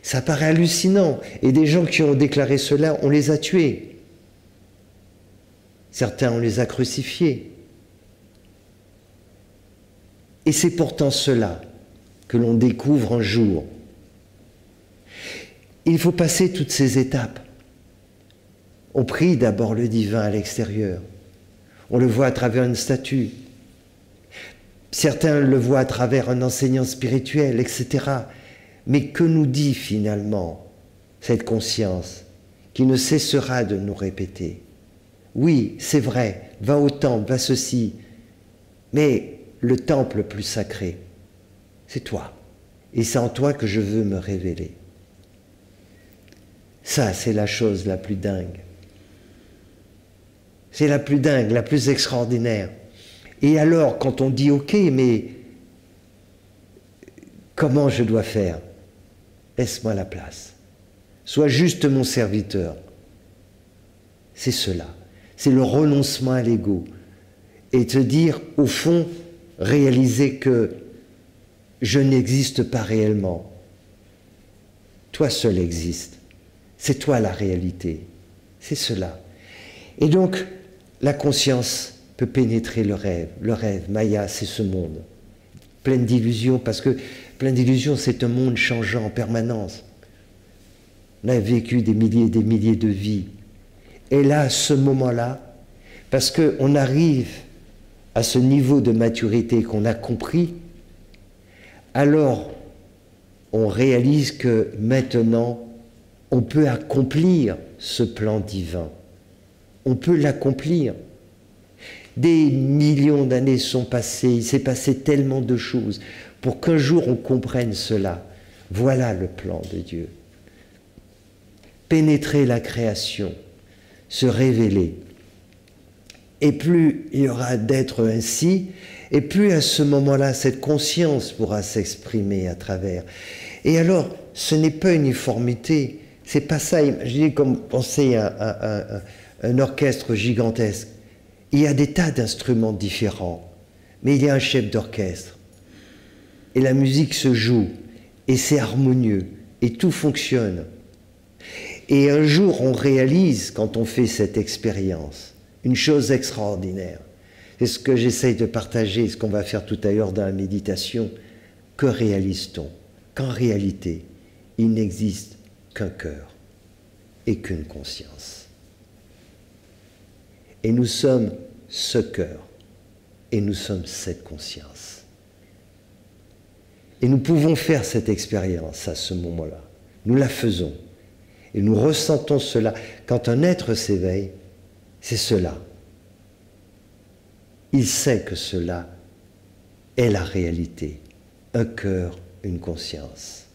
Ça paraît hallucinant. Et des gens qui ont déclaré cela, on les a tués. Certains, on les a crucifiés. Et c'est pourtant cela que l'on découvre un jour. Il faut passer toutes ces étapes. On prie d'abord le divin à l'extérieur. On le voit à travers une statue. Certains le voient à travers un enseignant spirituel, etc. Mais que nous dit finalement cette conscience qui ne cessera de nous répéter? Oui, c'est vrai, va au temple, va ceci, mais le temple le plus sacré, c'est toi. Et c'est en toi que je veux me révéler. Ça, c'est la chose la plus dingue. C'est la plus dingue, la plus extraordinaire. Et alors, quand on dit, ok, mais comment je dois faire? Laisse-moi la place. Sois juste mon serviteur. C'est cela. C'est le renoncement à l'ego. Et te dire, au fond, réaliser que je n'existe pas réellement. Toi seul existes. C'est toi la réalité. C'est cela. Et donc, la conscience peut pénétrer le rêve. Le rêve, Maya, c'est ce monde. Plein d'illusions, parce que plein d'illusions, c'est un monde changeant en permanence. On a vécu des milliers de vies. Et là, à ce moment-là, parce qu'on arrive à ce niveau de maturité qu'on a compris, alors on réalise que maintenant, on peut accomplir ce plan divin. On peut l'accomplir. Des millions d'années sont passées, il s'est passé tellement de choses pour qu'un jour on comprenne cela. Voilà le plan de Dieu. Pénétrer la création, se révéler. Et plus il y aura d'êtres ainsi, et plus à ce moment-là, cette conscience pourra s'exprimer à travers. Et alors, ce n'est pas uniformité, c'est pas ça. Imaginez comme penser à un orchestre gigantesque. Il y a des tas d'instruments différents, mais il y a un chef d'orchestre. Et la musique se joue, et c'est harmonieux, et tout fonctionne. Et un jour, on réalise, quand on fait cette expérience, une chose extraordinaire. C'est ce que j'essaye de partager, ce qu'on va faire tout à l'heure dans la méditation. Que réalise-t-on? Qu'en réalité, il n'existe qu'un cœur et qu'une conscience. Et nous sommes ce cœur et nous sommes cette conscience. Et nous pouvons faire cette expérience à ce moment-là. Nous la faisons. Et nous ressentons cela. Quand un être s'éveille, c'est cela. Il sait que cela est la réalité. Un cœur, une conscience.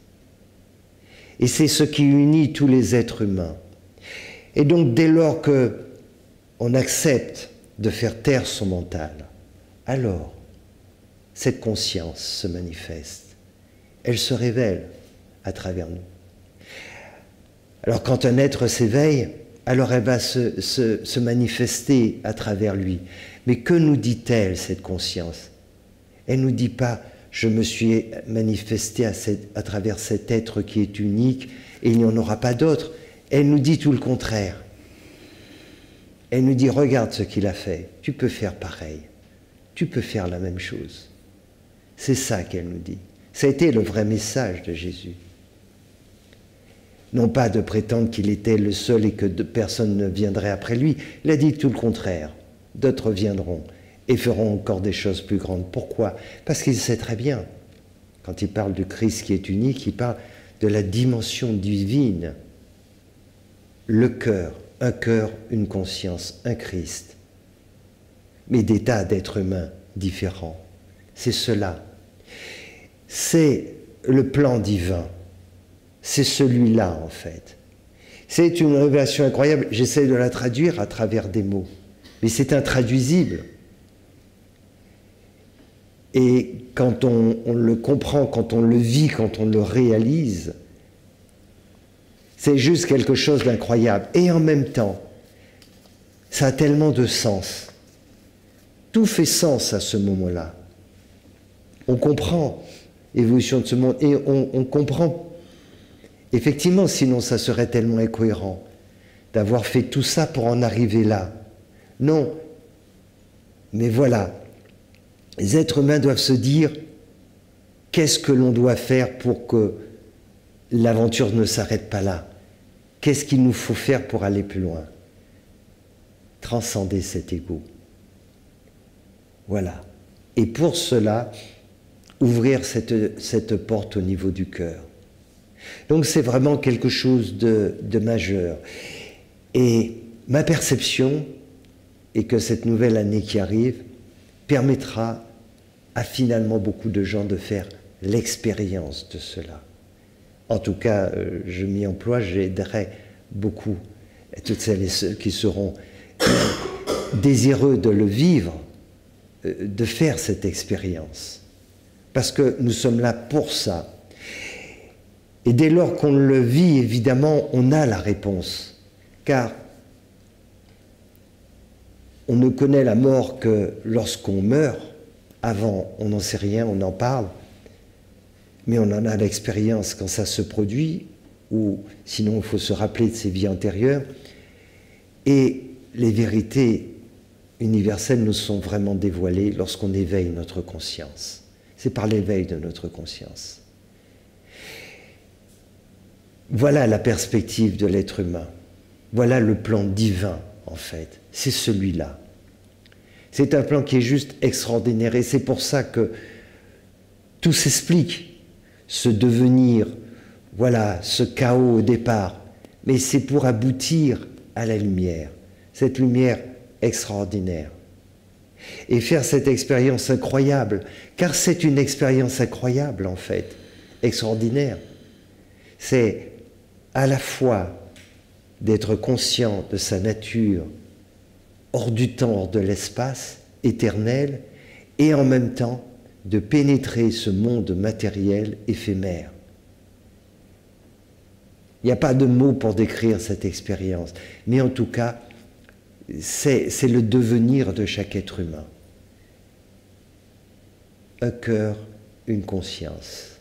Et c'est ce qui unit tous les êtres humains. Et donc, dès lors qu'on accepte de faire taire son mental, alors, cette conscience se manifeste. Elle se révèle à travers nous. Alors, quand un être s'éveille, alors elle va se manifester à travers lui. Mais que nous dit-elle, cette conscience? Elle ne nous dit pas « je me suis manifesté à travers cet être qui est unique et il n'y en aura pas d'autre ». Elle nous dit tout le contraire. Elle nous dit « regarde ce qu'il a fait, tu peux faire pareil, tu peux faire la même chose ». C'est ça qu'elle nous dit. Ça a été le vrai message de Jésus. Non pas de prétendre qu'il était le seul et que personne ne viendrait après lui. Il a dit tout le contraire. D'autres viendront et feront encore des choses plus grandes. Pourquoi? Parce qu'il sait très bien. Quand il parle du Christ qui est unique, il parle de la dimension divine. Le cœur, un cœur, une conscience, un Christ. Mais des tas d'êtres humains différents. C'est cela. C'est le plan divin. C'est celui-là, en fait. C'est une révélation incroyable. J'essaie de la traduire à travers des mots. Mais c'est intraduisible. Et quand on le comprend, quand on le vit, quand on le réalise, c'est juste quelque chose d'incroyable. Et en même temps, ça a tellement de sens. Tout fait sens à ce moment-là. On comprend l'évolution de ce monde et on comprend. Effectivement, sinon ça serait tellement incohérent d'avoir fait tout ça pour en arriver là. Non, mais voilà, les êtres humains doivent se dire qu'est-ce que l'on doit faire pour que l'aventure ne s'arrête pas là? Qu'est-ce qu'il nous faut faire pour aller plus loin? Transcender cet ego. Voilà. Et pour cela, ouvrir cette porte au niveau du cœur. Donc c'est vraiment quelque chose de majeur. Et ma perception est que cette nouvelle année qui arrive permettra à finalement beaucoup de gens de faire l'expérience de cela. En tout cas, je m'y emploie, j'aiderai beaucoup toutes celles et ceux qui seront désireux de le vivre, de faire cette expérience. Parce que nous sommes là pour ça. Et dès lors qu'on le vit, évidemment, on a la réponse. Car on ne connaît la mort que lorsqu'on meurt. Avant, on n'en sait rien, on en parle. Mais on en a l'expérience quand ça se produit, ou sinon il faut se rappeler de ses vies antérieures. Et les vérités universelles nous sont vraiment dévoilées lorsqu'on éveille notre conscience. C'est par l'éveil de notre conscience. Voilà la perspective de l'être humain. Voilà le plan divin, en fait. C'est celui-là. C'est un plan qui est juste extraordinaire. Et c'est pour ça que tout s'explique. Ce devenir, voilà, ce chaos au départ, mais c'est pour aboutir à la lumière, cette lumière extraordinaire. Et faire cette expérience incroyable, car c'est une expérience incroyable en fait, extraordinaire. C'est à la fois d'être conscient de sa nature hors du temps, hors de l'espace, éternel, et en même temps de pénétrer ce monde matériel éphémère. Il n'y a pas de mots pour décrire cette expérience, mais en tout cas, c'est le devenir de chaque être humain. Un cœur, une conscience.